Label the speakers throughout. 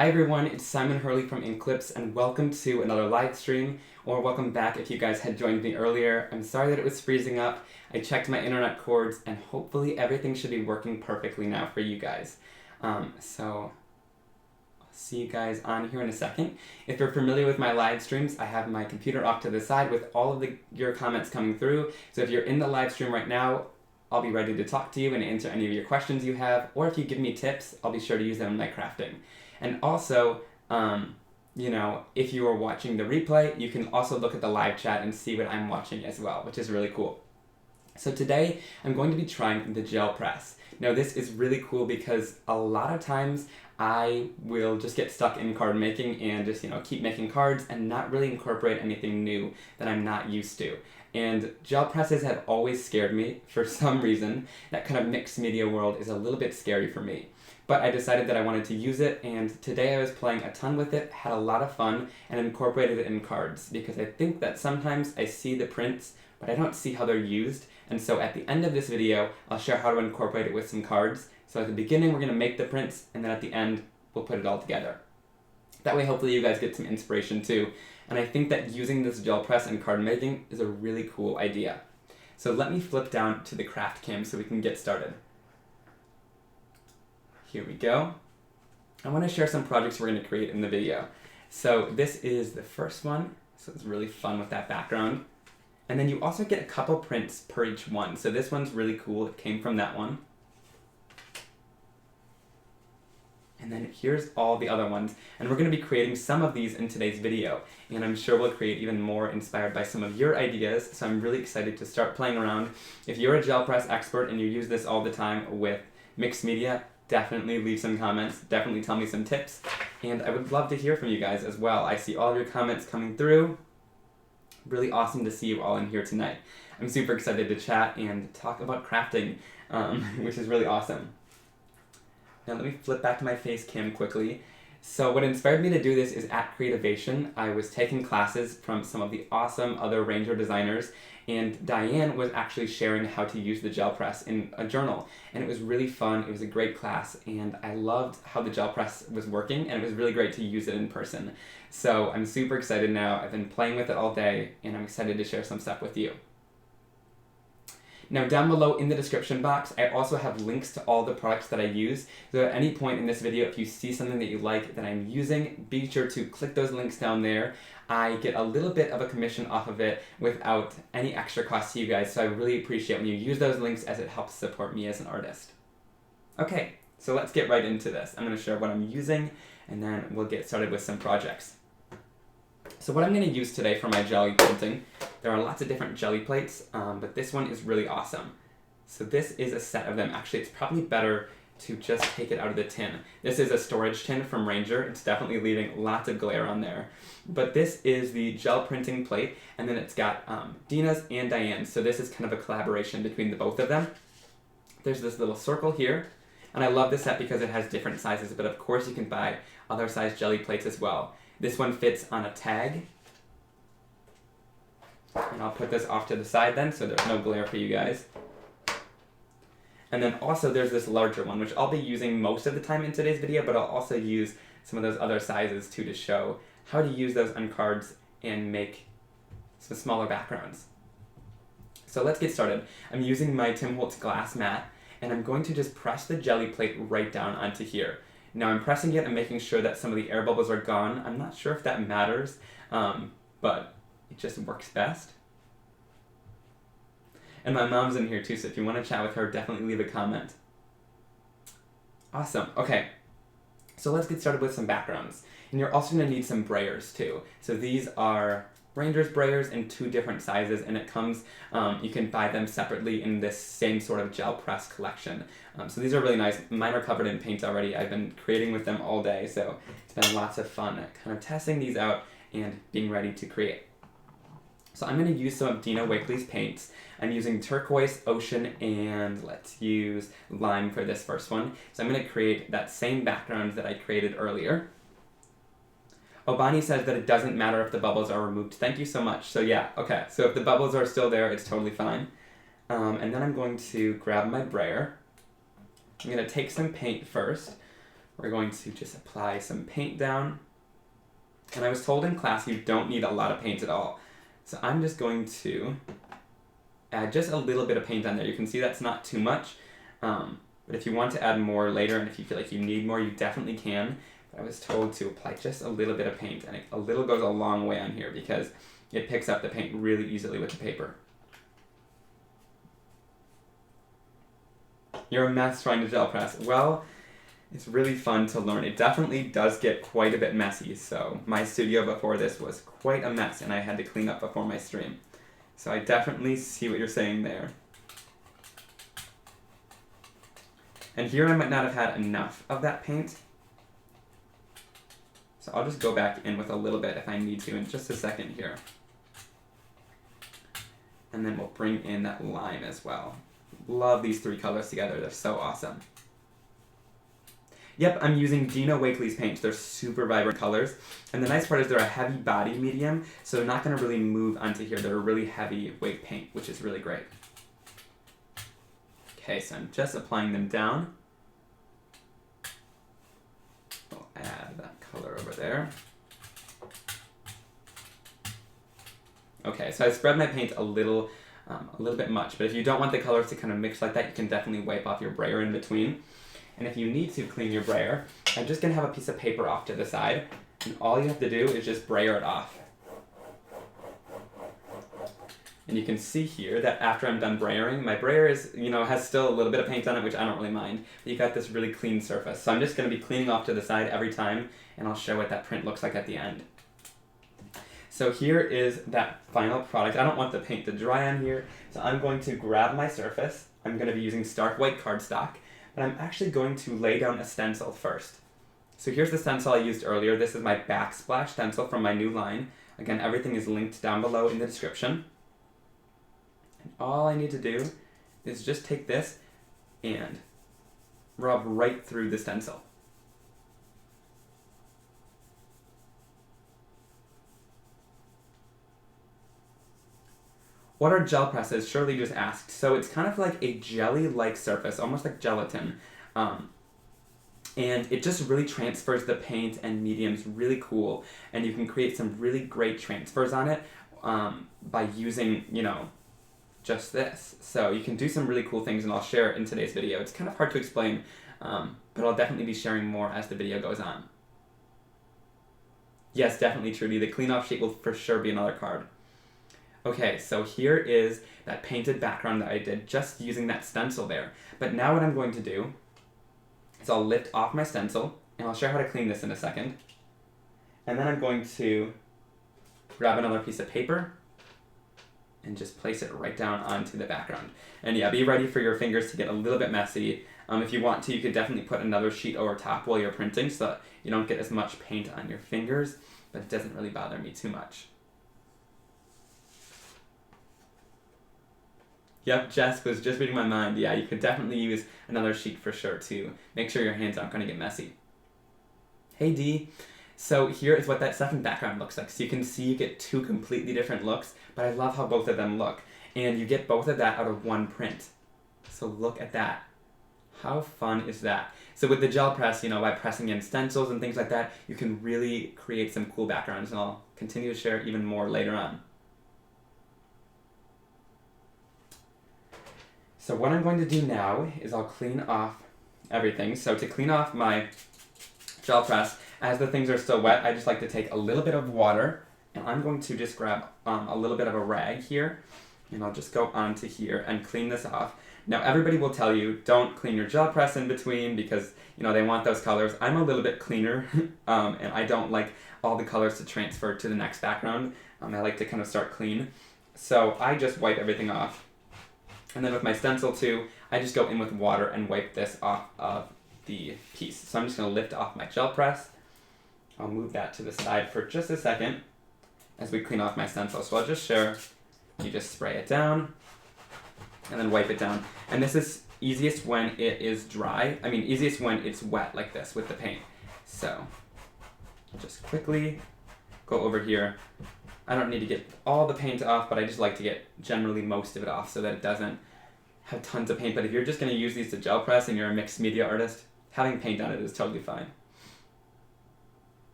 Speaker 1: Hi everyone, it's Simon Hurley from Inklipse, and welcome to another live stream, or welcome back if you guys had joined me earlier. I'm sorry that it was freezing up. I checked my internet cords, and hopefully everything should be working perfectly now for you guys. So I'll see you guys on here in a second. If you're familiar with my live streams, I have my computer off to the side with all of your comments coming through. So if you're in the live stream right now, I'll be ready to talk to you and answer any of your questions you have, or if you give me tips, I'll be sure to use them in my crafting. And also, if you are watching the replay, you can also look at the live chat and see what I'm watching as well, which is really cool. So today, I'm going to be trying the gel press. Now this is really cool because a lot of times I will just get stuck in card making and just, keep making cards and not really incorporate anything new that I'm not used to. And gel presses have always scared me for some reason. That kind of mixed media world is a little bit scary for me. But I decided that I wanted to use it, and today I was playing a ton with it, had a lot of fun, and incorporated it in cards, because I think that sometimes I see the prints, but I don't see how they're used, and so at the end of this video, I'll share how to incorporate it with some cards. So at the beginning, we're going to make the prints, and then at the end, we'll put it all together. That way, hopefully you guys get some inspiration too, and I think that using this gel press in card making is a really cool idea. So let me flip down to the craft cam so we can get started. Here we go. I want to share some projects we're going to create in the video. So this is the first one, so it's really fun with that background. And then you also get a couple prints per each one. So this one's really cool, it came from that one. And then here's all the other ones. And we're going to be creating some of these in today's video. And I'm sure we'll create even more inspired by some of your ideas, so I'm really excited to start playing around. If you're a gel press expert and you use this all the time with mixed media, definitely leave some comments, definitely tell me some tips, and I would love to hear from you guys as well. I see all of your comments coming through. Really awesome to see you all in here tonight. I'm super excited to chat and talk about crafting, which is really awesome. Now let me flip back to my face cam quickly. So what inspired me to do this is at Creativation, I was taking classes from some of the awesome other Ranger designers, and Diane was actually sharing how to use the gel press in a journal. And it was really fun, it was a great class, and I loved how the gel press was working, and it was really great to use it in person. So I'm super excited now, I've been playing with it all day, and I'm excited to share some stuff with you. Now down below in the description box, I also have links to all the products that I use. So at any point in this video, if you see something that you like that I'm using, be sure to click those links down there. I get a little bit of a commission off of it without any extra cost to you guys, so I really appreciate when you use those links as it helps support me as an artist. Okay, so let's get right into this. I'm going to share what I'm using, and then we'll get started with some projects. So what I'm going to use today for my jelly printing, there are lots of different jelly plates, but this one is really awesome. So this is a set of them. Actually, it's probably better to just take it out of the tin. This is a storage tin from Ranger. It's definitely leaving lots of glare on there. But this is the gel printing plate, and then it's got Dina's and Diane's. So this is kind of a collaboration between the both of them. There's this little circle here, and I love this set because it has different sizes, but of course you can buy other size jelly plates as well. This one fits on a tag, and I'll put this off to the side then so there's no glare for you guys. And then also there's this larger one, which I'll be using most of the time in today's video, but I'll also use some of those other sizes too to show how to use those on cards and make some smaller backgrounds. So let's get started. I'm using my HOLTZ glass mat, and I'm going to just press the jelly plate right down onto here. Now I'm pressing it and making sure that some of the air bubbles are gone. I'm not sure if that matters, but it just works best. And my mom's in here too, so if you want to chat with her, definitely leave a comment. Awesome, okay. So let's get started with some backgrounds. And you're also going to need some Brayers too. So these are Ranger's Brayers in 2 different sizes, and it comes, you can buy them separately in this same sort of gel press collection. So these are really nice. Mine are covered in paint already. I've been creating with them all day, so it's been lots of fun kind of testing these out and being ready to create. So I'm going to use some of Dina Wakley's paints. I'm using turquoise, ocean, and let's use lime for this first one. So I'm going to create that same background that I created earlier. Obani says that it doesn't matter if the bubbles are removed. Thank you so much. So yeah, okay. So if the bubbles are still there, it's totally fine. And then I'm going to grab my brayer. I'm going to take some paint first. we're going to just apply some paint down. And I was told in class you don't need a lot of paint at all. So I'm just going to add just a little bit of paint on there. You can see that's not too much, but if you want to add more later and if you feel like you need more, you definitely can. But I was told to apply just a little bit of paint, and a little goes a long way on here because it picks up the paint really easily with the paper. You're a mess trying to gel press. Well, it's really fun to learn. It definitely does get quite a bit messy, so my studio before this was quite a mess and I had to clean up before my stream. So I definitely see what you're saying there. And here I might not have had enough of that paint, so I'll just go back in with a little bit if I need to in just a second here. And then we'll bring in that lime as well. Love these three colors together, they're so awesome. Yep, I'm using Dina Wakley's paints. They're super vibrant colors. And the nice part is they're a heavy body medium, so they're not going to really move onto here. They're a really heavy weight paint, which is really great. Okay, so I'm just applying them down. We'll add that color over there. Okay, so I spread my paint a little bit much, but if you don't want the colors to kind of mix like that, you can definitely wipe off your brayer in between. And if you need to clean your brayer, I'm just going to have a piece of paper off to the side, and all you have to do is just brayer it off. And you can see here that after I'm done brayering, my brayer is, has still a little bit of paint on it, which I don't really mind, but you got this really clean surface. So I'm just going to be cleaning off to the side every time, and I'll show what that print looks like at the end. So here is that final product. I don't want the paint to dry on here, so I'm going to grab my surface. I'm going to be using stark white cardstock. But I'm actually going to lay down a stencil first. So here's the stencil I used earlier. This is my BACKSPLASH stencil from my new line. Again, everything is linked down below in the description. And all I need to do is just take this and rub right through the stencil. What are gel presses? Shirley just asked. So it's kind of like a jelly-like surface, almost like gelatin. And it just really transfers the paint and mediums really cool. And you can create some really great transfers on it by using, just this. So you can do some really cool things, and I'll share it in today's video. It's kind of hard to explain, but I'll definitely be sharing more as the video goes on. Yes, definitely, Trudy. The clean-off sheet will for sure be another card. Okay, so here is that painted background that I did just using that stencil there. But now what I'm going to do is I'll lift off my stencil, and I'll show how to clean this in a second. And then I'm going to grab another piece of paper and just place it right down onto the background. And yeah, be ready for your fingers to get a little bit messy. If you want to, you could definitely put another sheet over top while you're printing so that you don't get as much paint on your fingers, but it doesn't really bother me too much. Yep, Jess was just reading my mind. Yeah, you could definitely use another sheet for sure to make sure your hands aren't going to get messy. Hey Dee. So here is what that second background looks like. So you can see you get two completely different looks, but I love how both of them look. And you get both of that out of one print. So look at that. How fun is that? So with the gel press, by pressing in stencils and things like that, you can really create some cool backgrounds, and I'll continue to share even more later on. So what I'm going to do now is I'll clean off everything. So to clean off my gel press, as the things are still wet, I just like to take a little bit of water, and I'm going to just grab a little bit of a rag here, and I'll just go onto here and clean this off. Now everybody will tell you, don't clean your gel press in between because, they want those colors. I'm a little bit cleaner, and I don't like all the colors to transfer to the next background. I like to kind of start clean. So I just wipe everything off. And then with my stencil too, I just go in with water and wipe this off of the piece. So I'm just going to lift off my gel press. I'll move that to the side for just a second as we clean off my stencil. So I'll just share, you just spray it down and then wipe it down. And this is easiest when it is dry. Easiest when it's wet like this with the paint. So just quickly go over here. I don't need to get all the paint off, but I just like to get generally most of it off so that it doesn't have tons of paint. But if you're just going to use these to gel press and you're a mixed media artist, having paint on it is totally fine.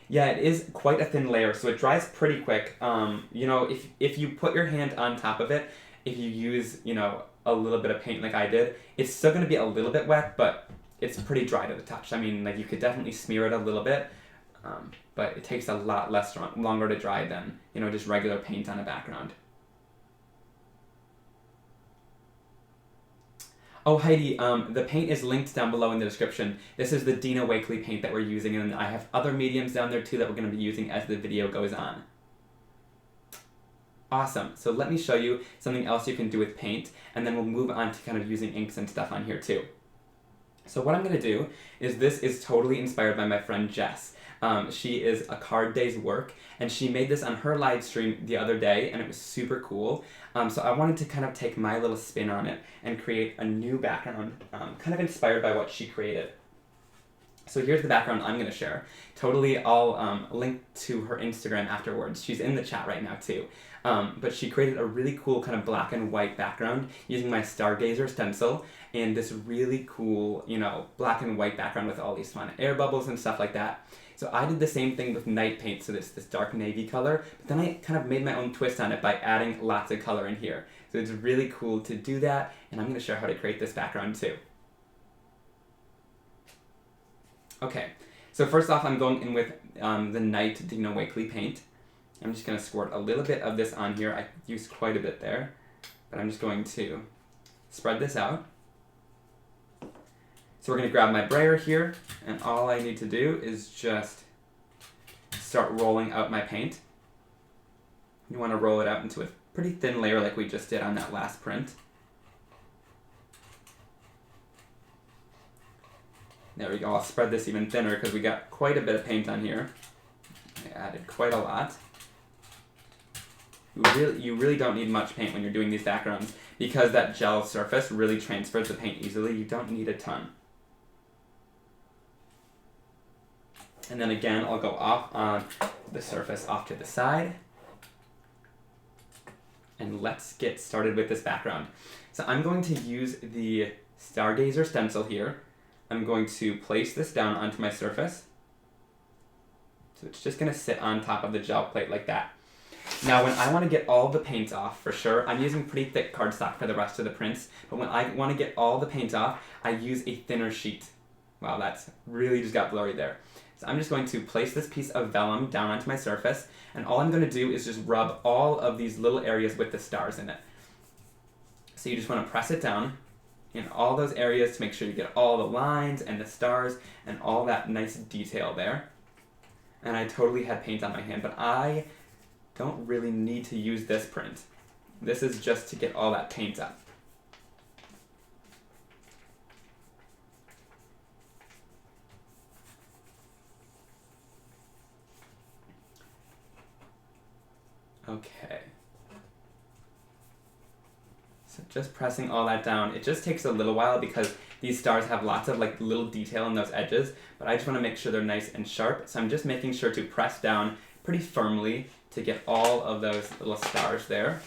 Speaker 1: Yeah, it is quite a thin layer, so it dries pretty quick. You know, if you put your hand on top of it, if you use, you know, a little bit of paint like I did, it's still going to be a little bit wet, but it's pretty dry to the touch. I mean, like, you could definitely smear it a little bit, but it takes a lot longer to dry than, you know, just regular paint on a background. Oh, Heidi, the paint is linked down below in the description. This is the Dina Wakley paint that we're using, and I have other mediums down there too that we're going to be using as the video goes on. Awesome. So let me show you something else you can do with paint, and then we'll move on to kind of using inks and stuff on here too. So what I'm going to do is, this is totally inspired by my friend Jess. She is a Card Day's work, and she made this on her live stream the other day, and it was super cool. So I wanted to kind of take my little spin on it and create a new background, kind of inspired by what she created. So here's the background I'm going to share. Totally, I'll link to her Instagram afterwards. She's in the chat right now too. But she created a really cool kind of black and white background using my STARGAZER stencil, and this really cool, you know, black and white background with all these fun air bubbles and stuff like that. So I did the same thing with night paint, so this dark navy color, but then I kind of made my own twist on it by adding lots of color in here. So it's really cool to do that, and I'm going to share how to create this background too. Okay, so first off, I'm going in with the Night Dina Wakley paint. I'm just going to squirt a little bit of this on here. I used quite a bit there, but I'm just going to spread this out. So we're going to grab my brayer here, and all I need to do is just start rolling out my paint. You want to roll it out into a pretty thin layer like we just did on that last print. There we go. I'll spread this even thinner because we got quite a bit of paint on here. I added quite a lot. You really don't need much paint when you're doing these backgrounds because that gel surface really transfers the paint easily. You don't need a ton. And then again, I'll go off on the surface off to the side. And let's get started with this background. So I'm going to use the STARGAZER stencil here. I'm going to place this down onto my surface. So it's just going to sit on top of the gel plate like that. Now when I want to get all the paint off, for sure, I'm using pretty thick cardstock for the rest of the prints, but when I want to get all the paint off, I use a thinner sheet. Wow, that's really just got blurry there. So I'm just going to place this piece of vellum down onto my surface, and all I'm going to do is just rub all of these little areas with the stars in it. So you just want to press it down in all those areas to make sure you get all the lines and the stars and all that nice detail there. And I totally had paint on my hand, but I don't really need to use this print. This is just to get all that paint up. Okay. So just pressing all that down. It just takes a little while because these stars have lots of like little detail in those edges, but I just want to make sure they're nice and sharp. So I'm just making sure to press down pretty firmly to get all of those little stars there.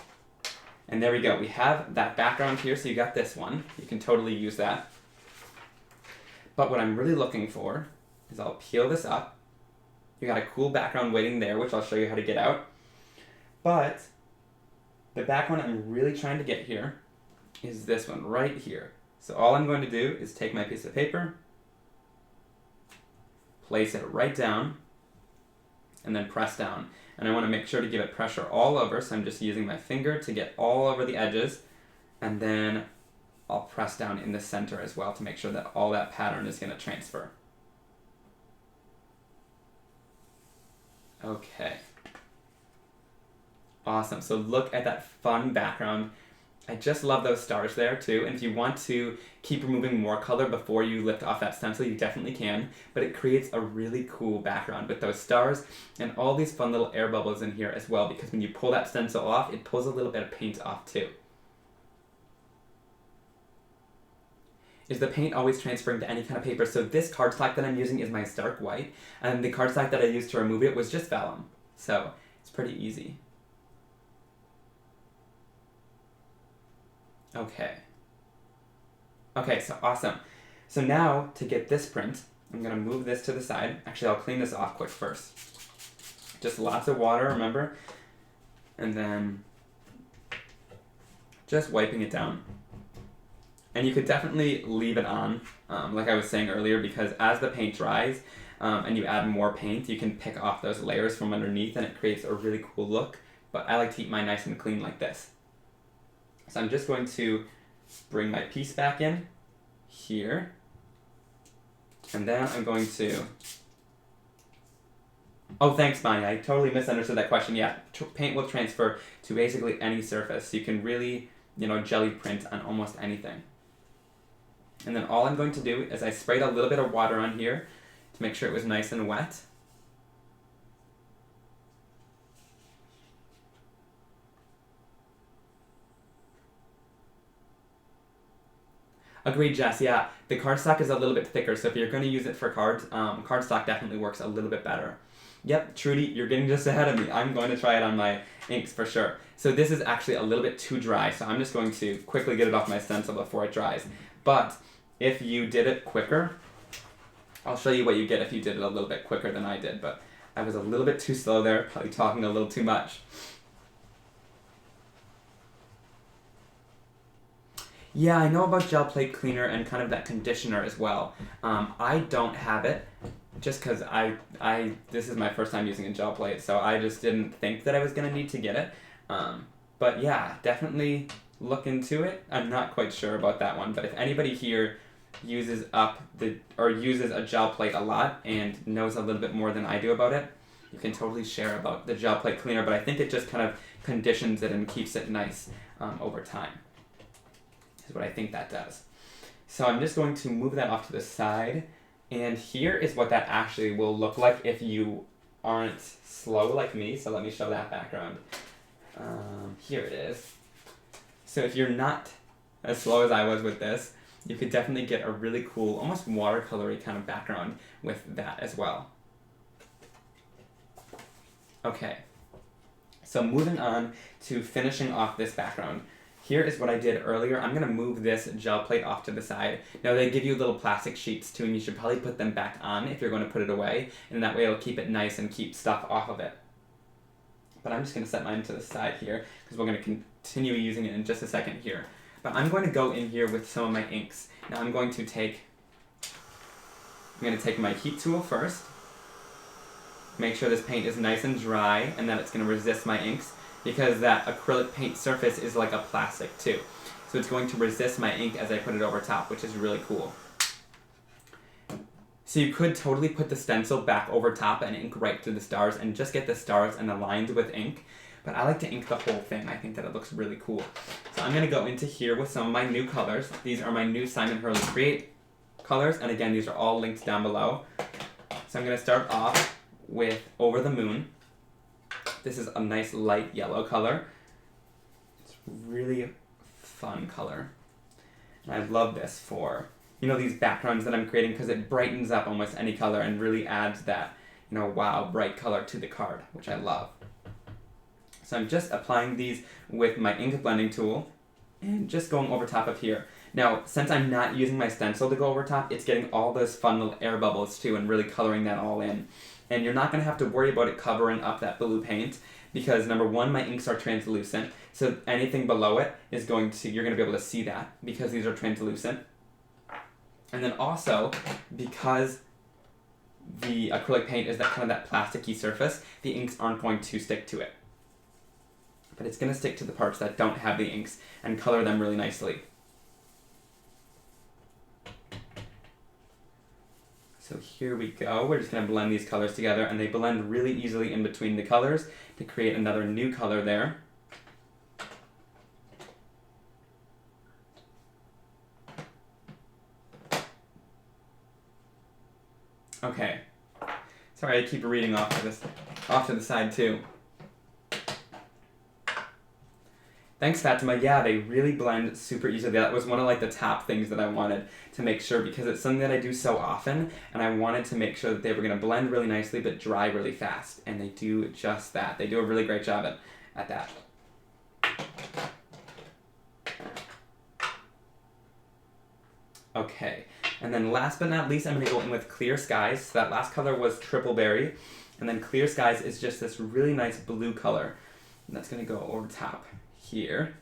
Speaker 1: And there we go. We have that background here, so you got this one. You can totally use that. But what I'm really looking for is I'll peel this up. You got a cool background waiting there, which I'll show you how to get out. But the background I'm really trying to get here is this one right here. So all I'm going to do is take my piece of paper, place it right down, and then press down. And I want to make sure to give it pressure all over, so I'm just using my finger to get all over the edges, and then I'll press down in the center as well to make sure that all that pattern is going to transfer. Okay. Awesome. So look at that fun background. I just love those stars there too, and if you want to keep removing more color before you lift off that stencil, you definitely can, but it creates a really cool background with those stars and all these fun little air bubbles in here as well, because when you pull that stencil off, it pulls a little bit of paint off too. Is the paint always transferring to any kind of paper? So this cardstock that I'm using is my stark white, and the cardstock that I used to remove it was just vellum, so it's pretty easy. Okay. Okay, so awesome. So now, to get this print, I'm going to move this to the side. Actually, I'll clean this off quick first. Just lots of water, remember? And then just wiping it down. And you could definitely leave it on, like I was saying earlier, because as the paint dries and you add more paint, you can pick off those layers from underneath and it creates a really cool look. But I like to keep mine nice and clean like this. So I'm just going to bring my piece back in here. And then I'm going to... Oh, thanks, Bonnie. I totally misunderstood that question. Yeah, paint will transfer to basically any surface. You can really, jelly print on almost anything. And then all I'm going to do is I sprayed a little bit of water on here to make sure it was nice and wet. Agreed, Jess. Yeah, the cardstock is a little bit thicker, so if you're going to use it for cards, cardstock definitely works a little bit better. Yep, Trudy, you're getting just ahead of me. I'm going to try it on my inks for sure. So this is actually a little bit too dry, so I'm just going to quickly get it off my stencil before it dries. But if you did it quicker, I'll show you what you get if you did it a little bit quicker than I did, but I was a little bit too slow there, probably talking a little too much. Yeah, I know about gel plate cleaner and kind of that conditioner as well. I don't have it just because this is my first time using a gel plate, so I just didn't think that I was going to need to get it. But yeah, definitely look into it. I'm not quite sure about that one, but if anybody here uses uses a gel plate a lot and knows a little bit more than I do about it, you can totally share about the gel plate cleaner, but I think it just kind of conditions it and keeps it nice over time. Is what I think that does. So I'm just going to move that off to the side, and here is what that actually will look like if you aren't slow like me. So let me show that background. Here it is. So if you're not as slow as I was with this, you could definitely get a really cool, almost watercolory kind of background with that as well. Okay, so moving on to finishing off this background. Here is what I did earlier. I'm going to move this gel plate off to the side. Now they give you little plastic sheets too, and you should probably put them back on if you're going to put it away, and that way it'll keep it nice and keep stuff off of it. But I'm just going to set mine to the side here because we're going to continue using it in just a second here. But I'm going to go in here with some of my inks. Now I'm going to take my heat tool first. Make sure this paint is nice and dry and that it's going to resist my inks, because that acrylic paint surface is like a plastic too. So it's going to resist my ink as I put it over top, which is really cool. So you could totally put the stencil back over top and ink right through the stars and just get the stars and the lines with ink. But I like to ink the whole thing. I think that it looks really cool. So I'm going to go into here with some of my new colors. These are my new Simon Hurley Create colors, and again, these are all linked down below. So I'm going to start off with Over the Moon. This is a nice light yellow color. It's really fun color. And I love this for, these backgrounds that I'm creating, because it brightens up almost any color and really adds that, wow, bright color to the card, which I love. So I'm just applying these with my ink blending tool and just going over top of here. Now, since I'm not using my stencil to go over top, it's getting all those fun little air bubbles too and really coloring that all in. And you're not going to have to worry about it covering up that blue paint because, number one, my inks are translucent. So anything below it is you're going to be able to see that because these are translucent. And then also, because the acrylic paint is that plasticky surface, the inks aren't going to stick to it. But it's going to stick to the parts that don't have the inks and color them really nicely. So here we go. We're just going to blend these colors together, and they blend really easily in between the colors to create another new color there. Okay. Sorry, I keep reading off to the side too. Thanks, Fatima. Yeah, they really blend super easily. That was one of the top things that I wanted to make sure, because it's something that I do so often, and I wanted to make sure that they were going to blend really nicely but dry really fast, and they do just that. They do a really great job at that. Okay, And then last but not least, I'm going to go in with Clear Skies. So that last color was Triple Berry. And then Clear Skies is just this really nice blue color. And that's going to go over top here.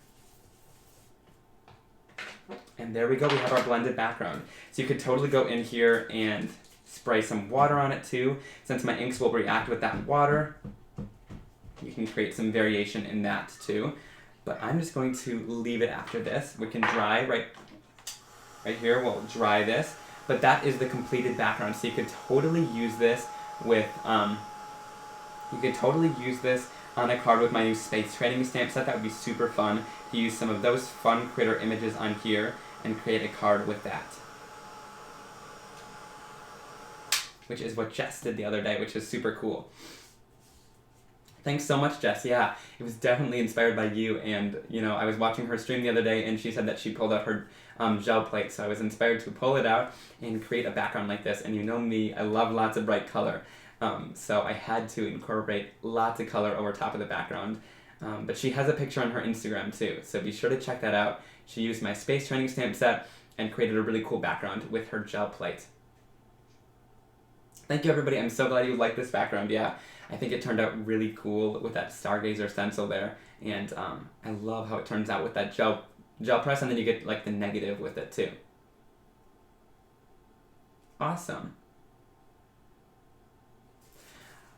Speaker 1: And there we go, we have our blended background. So you could totally go in here and spray some water on it too. Since my inks will react with that water, you can create some variation in that too. But I'm just going to leave it after this. We can dry right here, we'll dry this. But that is the completed background. So you could totally use this with, on a card with my new Space Trading stamp set. That would be super fun to use some of those fun critter images on here and create a card with that. Which is what Jess did the other day, which is super cool. Thanks so much, Jess. Yeah, it was definitely inspired by you, and you know, I was watching her stream the other day and she said that she pulled out her gel plate, so I was inspired to pull it out and create a background like this. And you know me, I love lots of bright color. So I had to incorporate lots of color over top of the background. But she has a picture on her Instagram too, so be sure to check that out. She used my Space Trading stamp set and created a really cool background with her gel plate. Thank you, everybody. I'm so glad you liked this background. Yeah, I think it turned out really cool with that Stargazer stencil there. And I love how it turns out with that gel press, and then you get like the negative with it too. Awesome.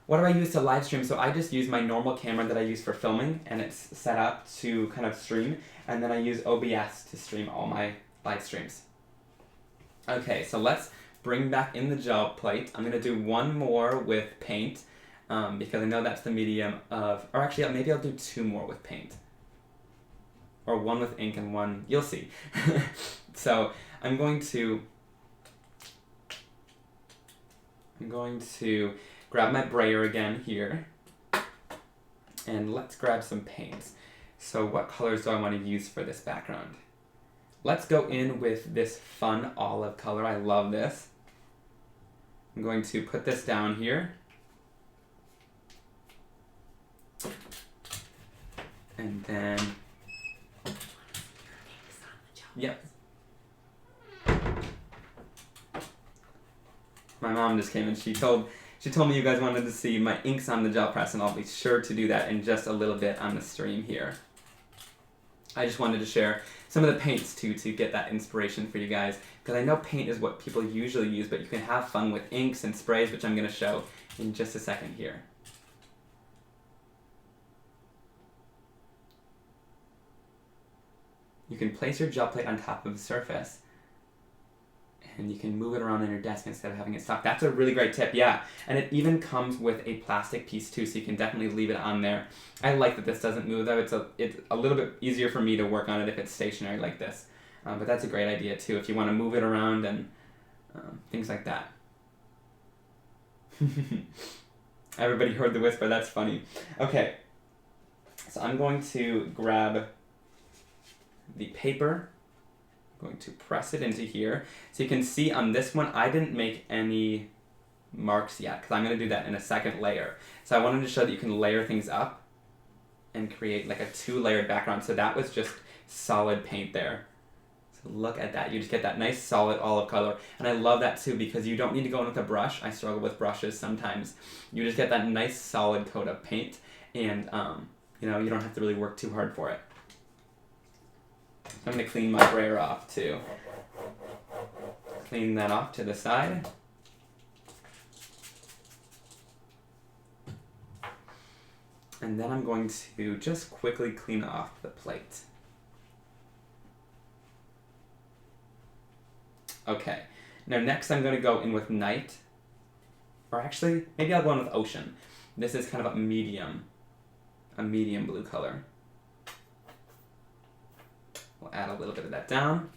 Speaker 1: What do I use to live stream? So I just use my normal camera that I use for filming, and it's set up to kind of stream, and then I use OBS to stream all my live streams. Okay, so let's bring back in the gel plate. I'm gonna do one more with paint, because I know that's the medium of, or actually maybe I'll do two more with paint. Or one with ink and one, you'll see. So I'm going to grab my Brayer again here, and let's grab some paints. So what colors do I want to use for this background? Let's go in with this fun olive color. I love this. I'm going to put this down here. And then, yep. My mom just came and she told me you guys wanted to see my inks on the gel press, and I'll be sure to do that in just a little bit on the stream here. I just wanted to share some of the paints too to get that inspiration for you guys, because I know paint is what people usually use, but you can have fun with inks and sprays, which I'm going to show in just a second here. You can place your gel plate on top of the surface, and you can move it around on your desk instead of having it stuck. That's a really great tip, yeah. And it even comes with a plastic piece too, so you can definitely leave it on there. I like that this doesn't move though. It's a little bit easier for me to work on it if it's stationary like this. But that's a great idea too, if you want to move it around and things like that. Everybody heard the whisper, that's funny. Okay, so I'm going to grab the paper. I'm going to press it into here. So you can see on this one, I didn't make any marks yet, because I'm going to do that in a second layer. So I wanted to show that you can layer things up and create like a two-layered background. So that was just solid paint there. So look at that. You just get that nice solid olive color. And I love that too, because you don't need to go in with a brush. I struggle with brushes sometimes. You just get that nice solid coat of paint, and you know, you don't have to really work too hard for it. I'm going to clean my Brayer off too. Clean that off to the side. And then I'm going to just quickly clean off the plate. Okay, now next I'm going to go in with night. Or actually, maybe I'll go in with ocean. This is kind of a medium blue color. We'll add a little bit of that down.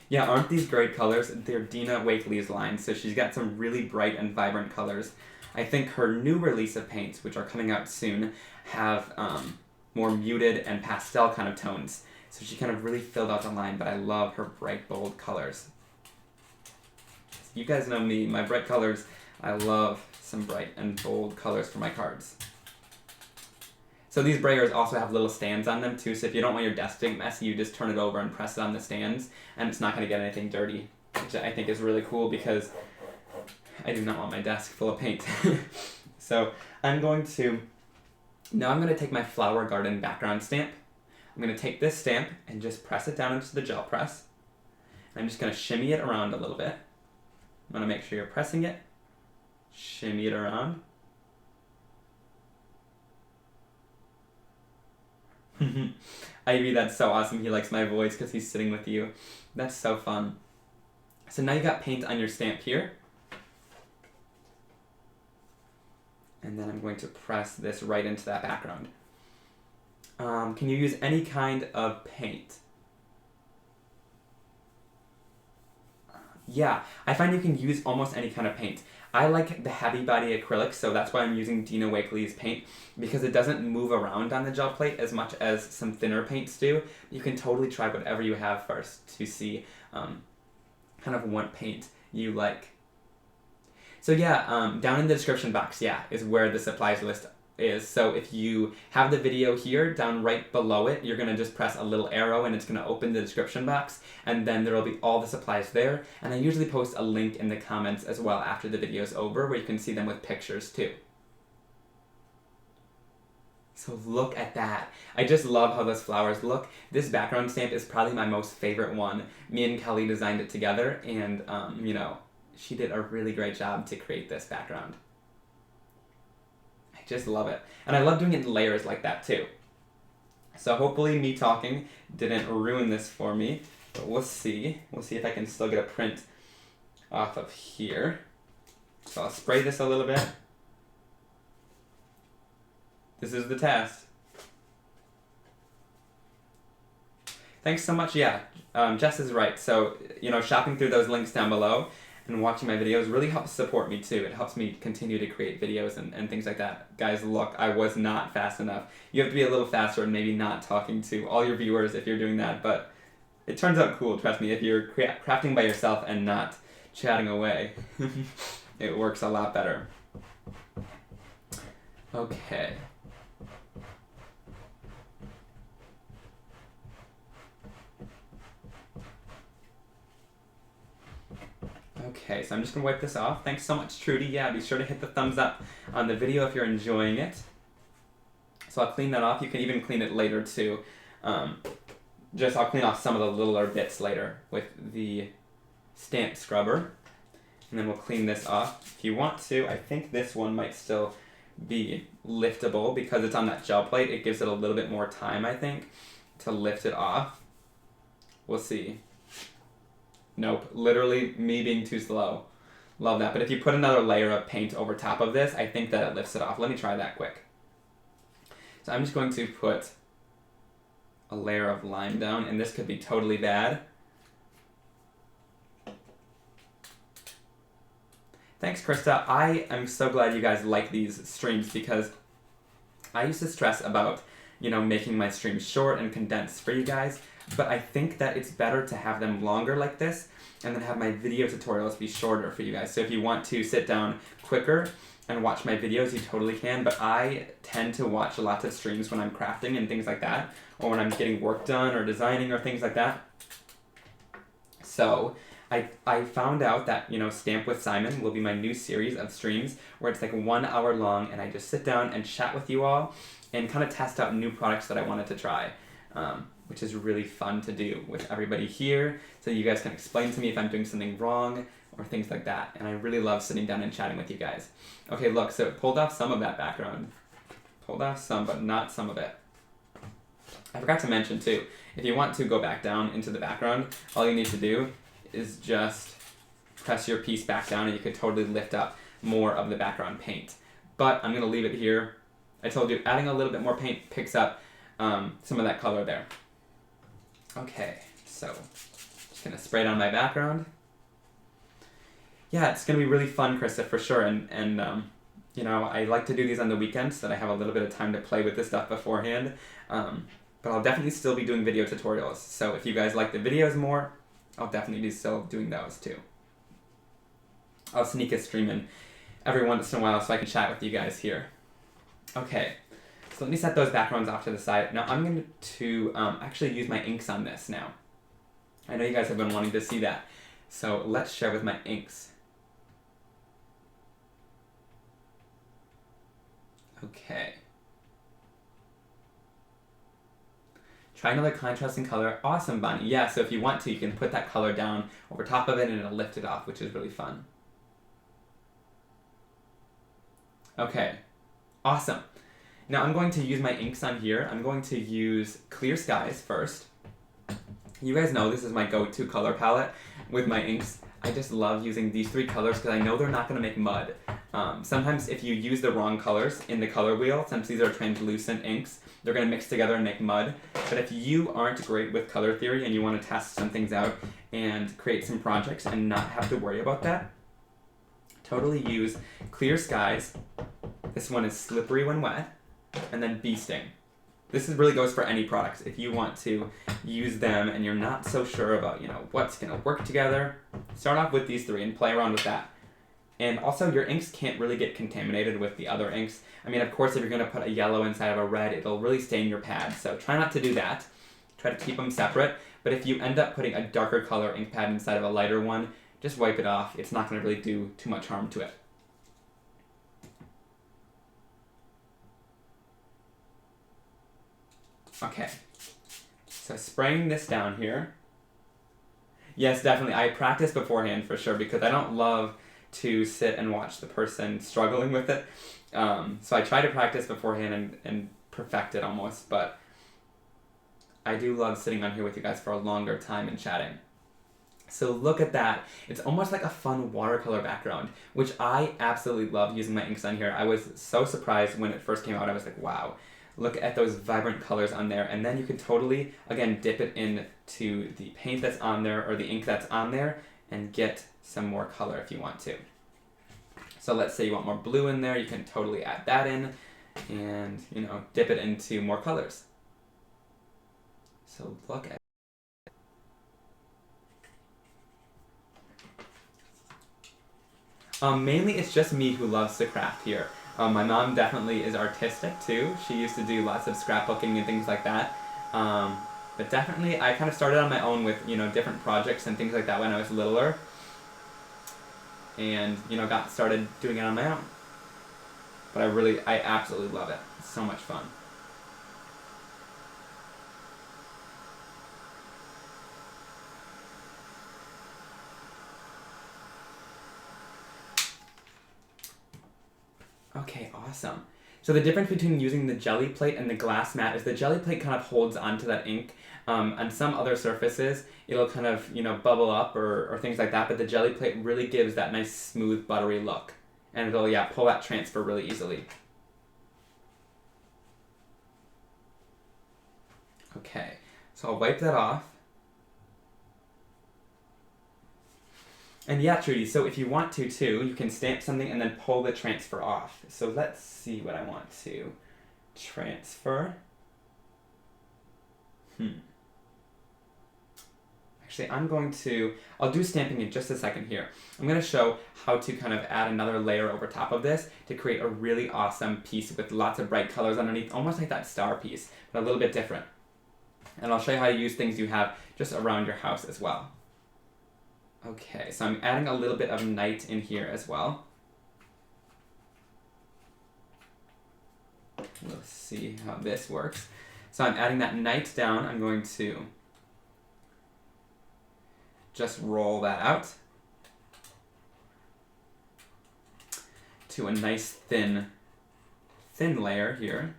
Speaker 1: Yeah, aren't these great colors? They're Dina Wakley's line, so she's got some really bright and vibrant colors. I think her new release of paints, which are coming out soon, have more muted and pastel kind of tones. So she kind of really filled out the line, but I love her bright, bold colors. You guys know me, my bright colors, I love some bright and bold colors for my cards. So these Brayers also have little stands on them too, so if you don't want your desk to get messy, you just turn it over and press it on the stands, and it's not going to get anything dirty, which I think is really cool because I do not want my desk full of paint. So now I'm going to take my flower garden background stamp. I'm going to take this stamp and just press it down into the gel press. I'm just going to shimmy it around a little bit. I'm going to make sure you're pressing it. Shimmy it around. Ivy, that's so awesome. He likes my voice because he's sitting with you. That's so fun. So now you got paint on your stamp here. And then I'm going to press this right into that background. Can you use any kind of paint? Yeah, I find you can use almost any kind of paint. I like the heavy body acrylic, so that's why I'm using Dina Wakley's paint, because it doesn't move around on the gel plate as much as some thinner paints do. You can totally try whatever you have first to see kind of what paint you like. So yeah, down in the description box, yeah, is where the supplies list is. So if you have the video here, down right below it, you're going to just press a little arrow and it's going to open the description box, and then there will be all the supplies there. And I usually post a link in the comments as well after the video is over where you can see them with pictures too. So look at that. I just love how those flowers look. This background stamp is probably my most favorite one. Me and Kelly designed it together, and you know, she did a really great job to create this background. I just love it. And I love doing it in layers like that too. So hopefully me talking didn't ruin this for me, but we'll see. We'll see if I can still get a print off of here. So I'll spray this a little bit. This is the test. Thanks so much. Yeah, Jess is right. So, you know, shopping through those links down below and watching my videos really helps support me too. It helps me continue to create videos and things like that. Guys, look, I was not fast enough. You have to be a little faster and maybe not talking to all your viewers if you're doing that, but it turns out cool, trust me. If you're crafting by yourself and not chatting away, it works a lot better. Okay. Okay, so I'm just going to wipe this off. Thanks so much, Trudy. Yeah, be sure to hit the thumbs up on the video if you're enjoying it. So I'll clean that off. You can even clean it later too. I'll clean off some of the littler bits later with the stamp scrubber. And then we'll clean this off. If you want to, I think this one might still be liftable because it's on that gel plate. It gives it a little bit more time, I think, to lift it off. We'll see. Nope, literally me being too slow. Love that. But if you put another layer of paint over top of this, I think that it lifts it off. Let me try that quick. So I'm just going to put a layer of lime down, and this could be totally bad. Thanks, Krista. I am so glad you guys like these streams because I used to stress about, you know, making my streams short and condensed for you guys. But I think that it's better to have them longer like this and then have my video tutorials be shorter for you guys. So if you want to sit down quicker and watch my videos, you totally can. But I tend to watch lots of streams when I'm crafting and things like that, or when I'm getting work done or designing or things like that. So I found out that, you know, Stamp with Simon will be my new series of streams where it's like 1 hour long and I just sit down and chat with you all and kind of test out new products that I wanted to try. Which is really fun to do with everybody here, so you guys can explain to me if I'm doing something wrong or things like that. And I really love sitting down and chatting with you guys. Okay, look, so it pulled off some of that background. Pulled off some, but not some of it. I forgot to mention too, if you want to go back down into the background, all you need to do is just press your piece back down and you could totally lift up more of the background paint. But I'm gonna leave it here. I told you, adding a little bit more paint picks up some of that color there. Okay, so just gonna spray it on my background. Yeah, it's gonna be really fun, Krista, for sure. And you know, I like to do these on the weekends so that I have a little bit of time to play with this stuff beforehand. But I'll definitely still be doing video tutorials. So if you guys like the videos more, I'll definitely be still doing those too. I'll sneak a stream in every once in a while so I can chat with you guys here. Okay, So let me set those backgrounds off to the side. Now I'm going to actually use my inks on this now. I know you guys have been wanting to see that. So let's share with my inks. Okay. Try another contrasting color. Awesome, Bonnie. Yeah, so if you want to, you can put that color down over top of it and it'll lift it off, which is really fun. Okay, awesome. Now I'm going to use my inks on here. I'm going to use Clear Skies first. You guys know this is my go-to color palette with my inks. I just love using these three colors because I know they're not going to make mud. Sometimes if you use the wrong colors in the color wheel, since these are translucent inks, they're going to mix together and make mud. But if you aren't great with color theory and you want to test some things out and create some projects and not have to worry about that, totally use Clear Skies. This one is Slippery When Wet, and then Bee Sting. This really goes for any products. If you want to use them and you're not so sure about, what's going to work together, start off with these three and play around with that. And also, your inks can't really get contaminated with the other inks. I mean, of course, if you're going to put a yellow inside of a red, it'll really stain your pad. So try not to do that. Try to keep them separate. But if you end up putting a darker color ink pad inside of a lighter one, just wipe it off. It's not going to really do too much harm to it. Okay, so spraying this down here. Yes, definitely. I practice beforehand for sure because I don't love to sit and watch the person struggling with it. So I try to practice beforehand and perfect it almost, but I do love sitting on here with you guys for a longer time and chatting. So look at that. It's almost like a fun watercolor background, which I absolutely love using my inks on here. I was so surprised when it first came out. I was like, wow. Look at those vibrant colors on there, and then you can totally, again, dip it into the paint that's on there or the ink that's on there and get some more color if you want to. So let's say you want more blue in there, you can totally add that in and, dip it into more colors. So look at mainly it's just me who loves to craft here. My mom definitely is artistic too. She used to do lots of scrapbooking and things like that. But definitely I kind of started on my own with, different projects and things like that when I was littler. And, got started doing it on my own. But I absolutely love it. It's so much fun. Okay, awesome. So the difference between using the jelly plate and the glass mat is the jelly plate kind of holds onto that ink. On some other surfaces, it'll kind of, bubble up or things like that, but the jelly plate really gives that nice smooth, buttery look. And it'll, pull that transfer really easily. Okay, so I'll wipe that off. And yeah, Trudy, so if you want to too, you can stamp something and then pull the transfer off. So let's see what I want to transfer. Actually, I'll do stamping in just a second here. I'm going to show how to kind of add another layer over top of this to create a really awesome piece with lots of bright colors underneath, almost like that star piece, but a little bit different. And I'll show you how to use things you have just around your house as well. Okay, so I'm adding a little bit of night in here as well. Let's see how this works. So I'm adding that night down. I'm going to just roll that out to a nice thin layer here.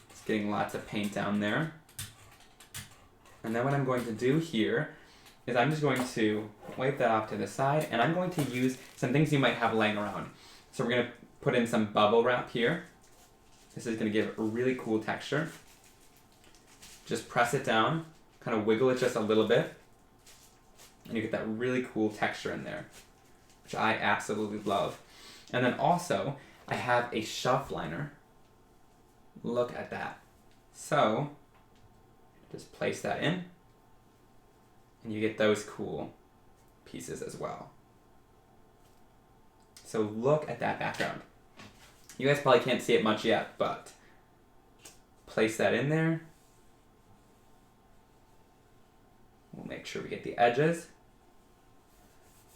Speaker 1: It's getting lots of paint down there. And then what I'm going to do here is I'm just going to wipe that off to the side, and I'm going to use some things you might have laying around. So we're going to put in some bubble wrap here. This is going to give a really cool texture. Just press it down, kind of wiggle it just a little bit, and you get that really cool texture in there, which I absolutely love. And then also, I have a shelf liner. Look at that. So, just place that in, and you get those cool pieces as well. So look at that background. You guys probably can't see it much yet, but place that in there. We'll make sure we get the edges.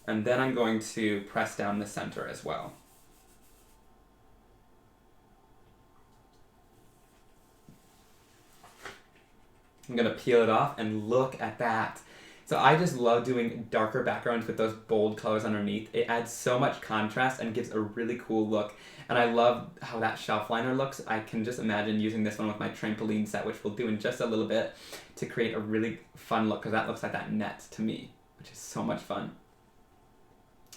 Speaker 1: And then I'm going to press down the center as well. I'm going to peel it off and look at that. So I just love doing darker backgrounds with those bold colors underneath. It adds so much contrast and gives a really cool look. And I love how that shelf liner looks. I can just imagine using this one with my trampoline set, which we'll do in just a little bit, to create a really fun look, because that looks like that net to me, which is so much fun.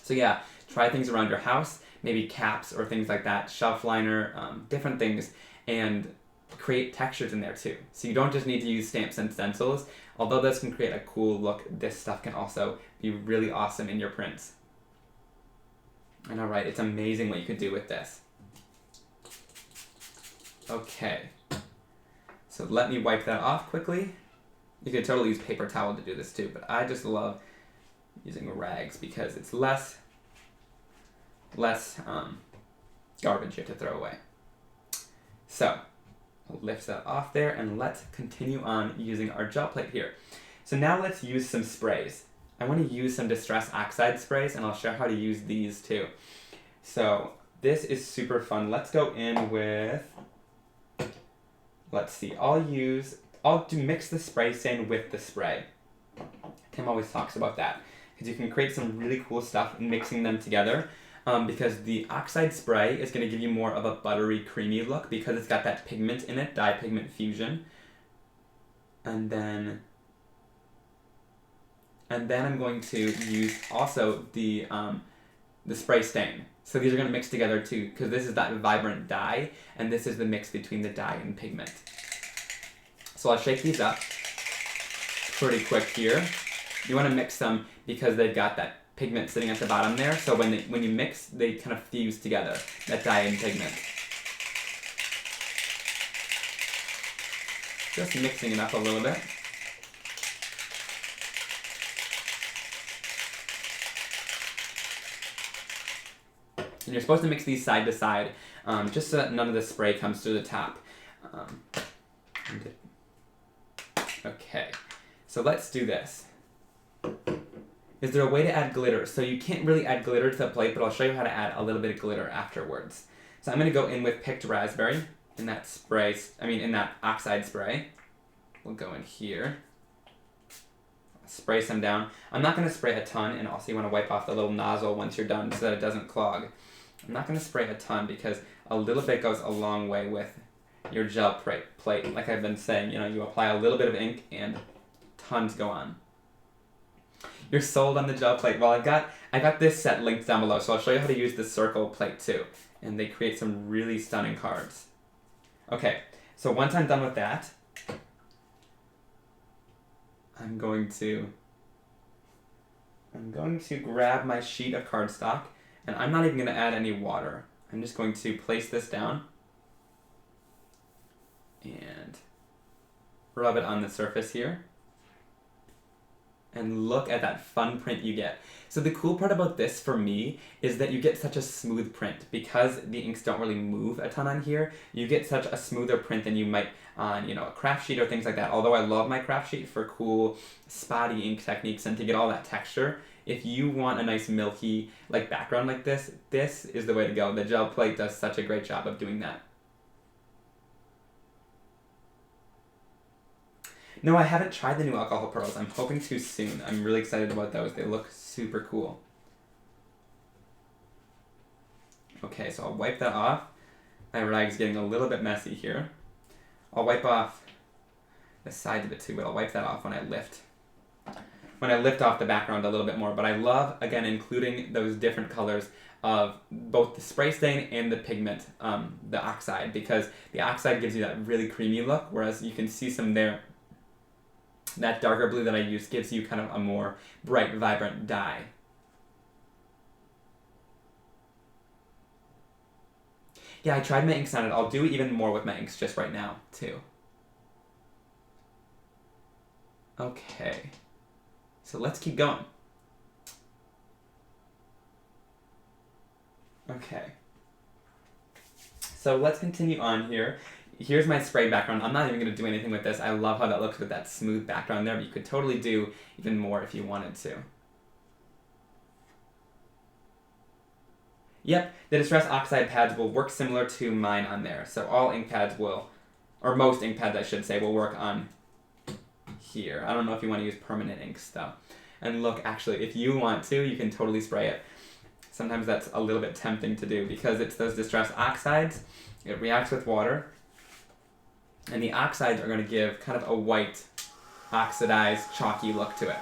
Speaker 1: So yeah, try things around your house, maybe caps or things like that, shelf liner, different things, and create textures in there too. So you don't just need to use stamps and stencils. Although this can create a cool look, this stuff can also be really awesome in your prints. And alright, it's amazing what you could do with this. Okay, so let me wipe that off quickly. You could totally use paper towel to do this too, but I just love using rags because it's less garbage you have to throw away. So I'll lift that off there, and let's continue on using our gel plate here. So now let's use some sprays. I want to use some Distress Oxide sprays, and I'll show how to use these too. So this is super fun. Let's go in with, let's see, I'll mix the spray stain with the spray. Tim always talks about that, because you can create some really cool stuff mixing them together. Because the Oxide spray is going to give you more of a buttery, creamy look because it's got that pigment in it, dye pigment fusion. And then I'm going to use also the spray stain. So these are going to mix together too, because this is that vibrant dye, and this is the mix between the dye and pigment. So I'll shake these up pretty quick here. You want to mix them because they've got that pigment sitting at the bottom there, so when you mix, they kind of fuse together, that dye and pigment. Just mixing it up a little bit. And you're supposed to mix these side to side, just so that none of the spray comes through the top. Okay, so let's do this. Is there a way to add glitter? So you can't really add glitter to the plate, but I'll show you how to add a little bit of glitter afterwards. So I'm going to go in with picked raspberry in that spray, in that Oxide spray. We'll go in here. Spray some down. I'm not going to spray a ton, and also you want to wipe off the little nozzle once you're done so that it doesn't clog. I'm not going to spray a ton because a little bit goes a long way with your gel plate. Like I've been saying, you apply a little bit of ink and tons go on. You're sold on the gel plate. Well, I got this set linked down below, so I'll show you how to use the circle plate too. And they create some really stunning cards. Okay, so once I'm done with that, I'm going to grab my sheet of cardstock, and I'm not even going to add any water. I'm just going to place this down and rub it on the surface here. And look at that fun print you get. So the cool part about this for me is that you get such a smooth print. Because the inks don't really move a ton on here, you get such a smoother print than you might on a craft sheet or things like that. Although I love my craft sheet for cool spotty ink techniques and to get all that texture. If you want a nice milky background like this, this is the way to go. The gel plate does such a great job of doing that. No, I haven't tried the new alcohol pearls. I'm hoping to soon. I'm really excited about those. They look super cool. Okay, so I'll wipe that off. My rag's getting a little bit messy here. I'll wipe off the sides of it too, but I'll wipe that off when I lift off the background a little bit more. But I love, again, including those different colors of both the spray stain and the pigment, the Oxide, because the Oxide gives you that really creamy look, whereas you can see some there. That darker blue that I used gives you kind of a more bright, vibrant dye. Yeah, I tried my inks on it. I'll do even more with my inks just right now, too. Okay. So let's keep going. Okay. So let's continue on here. Here's my spray background. I'm not even going to do anything with this. I love how that looks with that smooth background there, but you could totally do even more if you wanted to. Yep, the Distress Oxide pads will work similar to mine on there. So all ink pads will, or most ink pads I should say, will work on here. I don't know if you want to use permanent inks though. And look, actually, if you want to, you can totally spray it. Sometimes that's a little bit tempting to do because it's those Distress Oxides. It reacts with water. And the oxides are going to give kind of a white, oxidized, chalky look to it.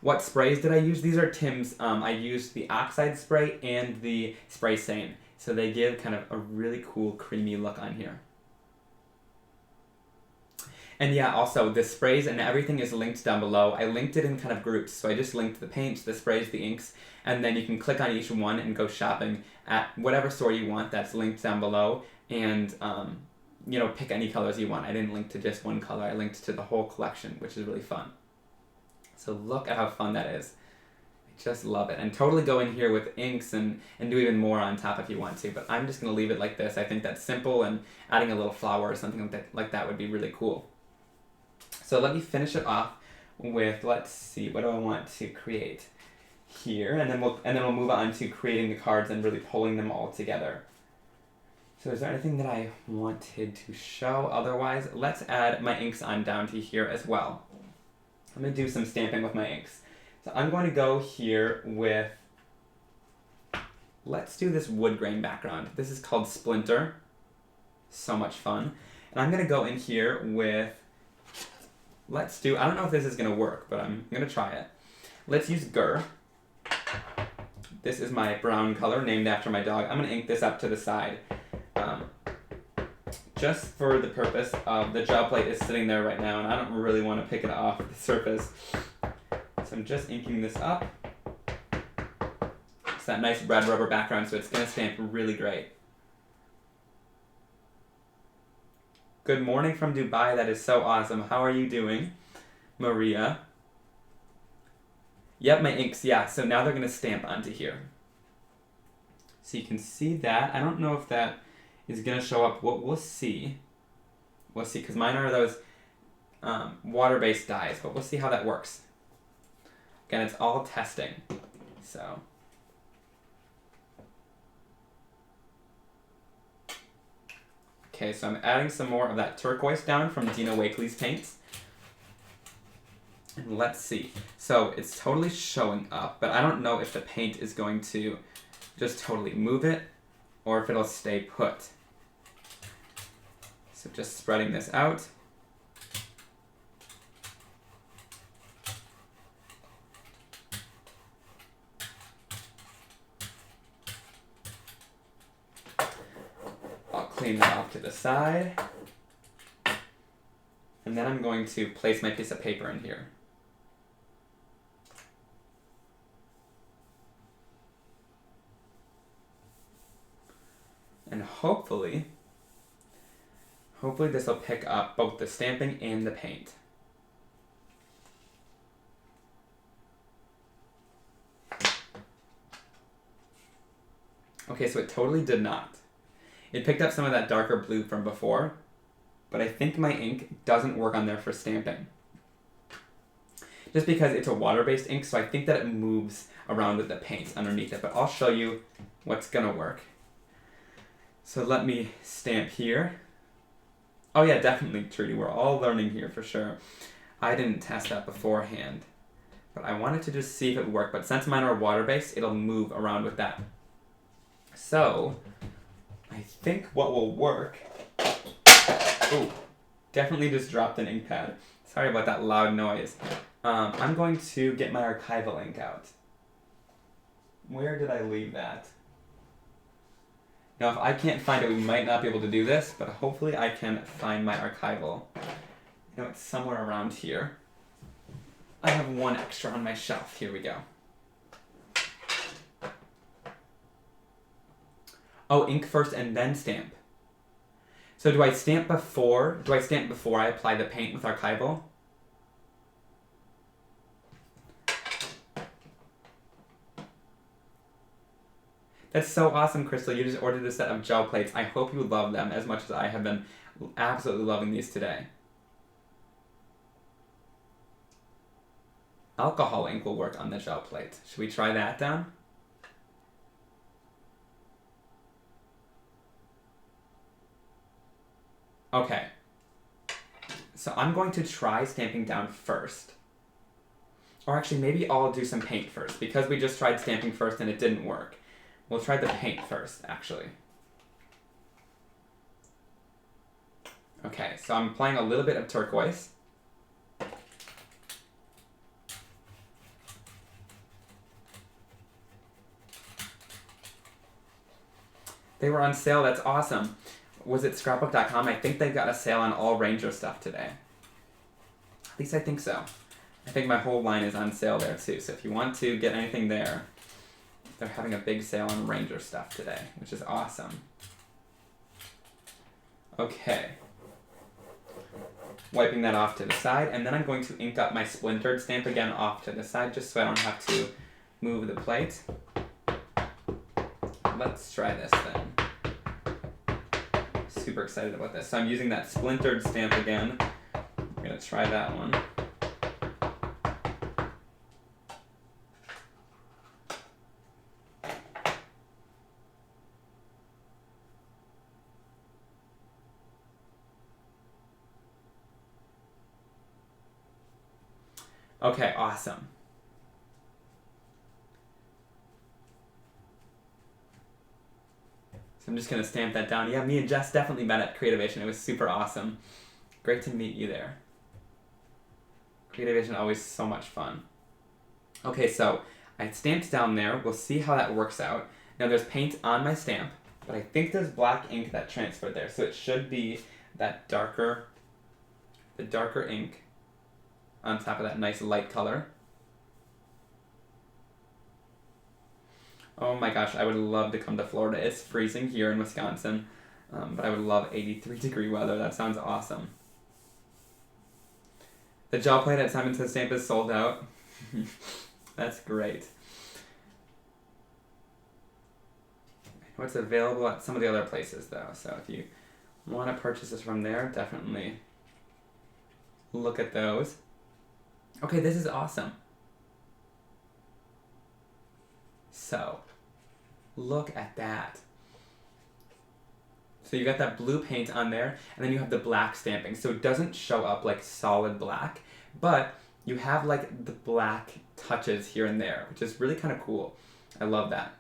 Speaker 1: What sprays did I use? These are Tim's. I used the Oxide spray and the Spray Stain. So they give kind of a really cool creamy look on here. And yeah, also the sprays and everything is linked down below. I linked it in kind of groups. So I just linked the paints, the sprays, the inks, and then you can click on each one and go shopping at whatever store you want that's linked down below. And you know, pick any colors you want. I didn't link to just one color. I linked to the whole collection, which is really fun. So look at how fun that is. I just love it. And totally go in here with inks and do even more on top if you want to. But I'm just going to leave it like this. I think that's simple, and adding a little flower or something like that would be really cool. So let me finish it off with, let's see, what do I want to create here? And then we'll move on to creating the cards and really pulling them all together. So is there anything that I wanted to show? Otherwise, let's add my inks on down to here as well. I'm going to do some stamping with my inks. So I'm going to go here with, let's do this wood grain background. This is called Splinter. So much fun. And I'm going to go in here with, let's do, I don't know if this is going to work, but I'm going to try it. Let's use Gur. This is my brown color named after my dog. I'm going to ink this up to the side. Just for the purpose of the gel plate is sitting there right now, and I don't really want to pick it off the surface. So I'm just inking this up. It's that nice red rubber background, so it's going to stamp really great. Good morning from Dubai. That is so awesome. How are you doing, Maria? Yep, my inks, yeah. So now they're going to stamp onto here. So you can see that. I don't know if that is going to show up. We'll see. We'll see, because mine are those water-based dyes, but we'll see how that works. Again, it's all testing. So okay, so I'm adding some more of that turquoise down from Dina Wakley's paints. And let's see. So it's totally showing up, but I don't know if the paint is going to just totally move it or if it'll stay put. So just spreading this out. I'll clean that off to the side. And then I'm going to place my piece of paper in here. And hopefully this will pick up both the stamping and the paint. Okay, so it totally did not. It picked up some of that darker blue from before, but I think my ink doesn't work on there for stamping. Just because it's a water-based ink, so I think that it moves around with the paint underneath it, but I'll show you what's gonna work. So let me stamp here. Oh yeah, definitely, Trudy. We're all learning here for sure. I didn't test that beforehand, but I wanted to just see if it would work. But since mine are water-based, it'll move around with that. So I think what will work... Ooh, definitely just dropped an ink pad. Sorry about that loud noise. I'm going to get my archival ink out. Where did I leave that? Now, if I can't find it, we might not be able to do this, but hopefully I can find my archival. You know, it's somewhere around here. I have one extra on my shelf. Here we go. Oh, ink first and then stamp. So do I stamp before I apply the paint with archival? That's so awesome, Crystal. You just ordered a set of gel plates. I hope you love them as much as I have been absolutely loving these today. Alcohol ink will work on the gel plate. Should we try that down? Okay. So I'm going to try stamping down first. Or actually, maybe I'll do some paint first, because we just tried stamping first and it didn't work. We'll try the paint first, actually. Okay, so I'm applying a little bit of turquoise. They were on sale, that's awesome. Was it scrapbook.com? I think they've got a sale on all Ranger stuff today. At least I think so. I think my whole line is on sale there too, so if you want to get anything there, they're having a big sale on Ranger stuff today, which is awesome. Okay. Wiping that off to the side, and then I'm going to ink up my splintered stamp again off to the side, just so I don't have to move the plate. Let's try this then. Super excited about this. So I'm using that splintered stamp again. We're gonna try that one. Okay, awesome. So I'm just going to stamp that down. Yeah, me and Jess definitely met at Creativation. It was super awesome. Great to meet you there. Creativation, always so much fun. Okay, so I stamped down there. We'll see how that works out. Now there's paint on my stamp, but I think there's black ink that transferred there. So it should be that darker, the darker ink on top of that nice light color. Oh my gosh, I would love to come to Florida. It's freezing here in Wisconsin, but I would love 83-degree weather. That sounds awesome. The gel plate at Simon Says Stamp is sold out. That's great. I know it's available at some of the other places though, so if you want to purchase this from there, definitely look at those. Okay, this is awesome. So, look at that. So you got that blue paint on there, and then you have the black stamping. So it doesn't show up like solid black, but you have like the black touches here and there, which is really kind of cool. I love that.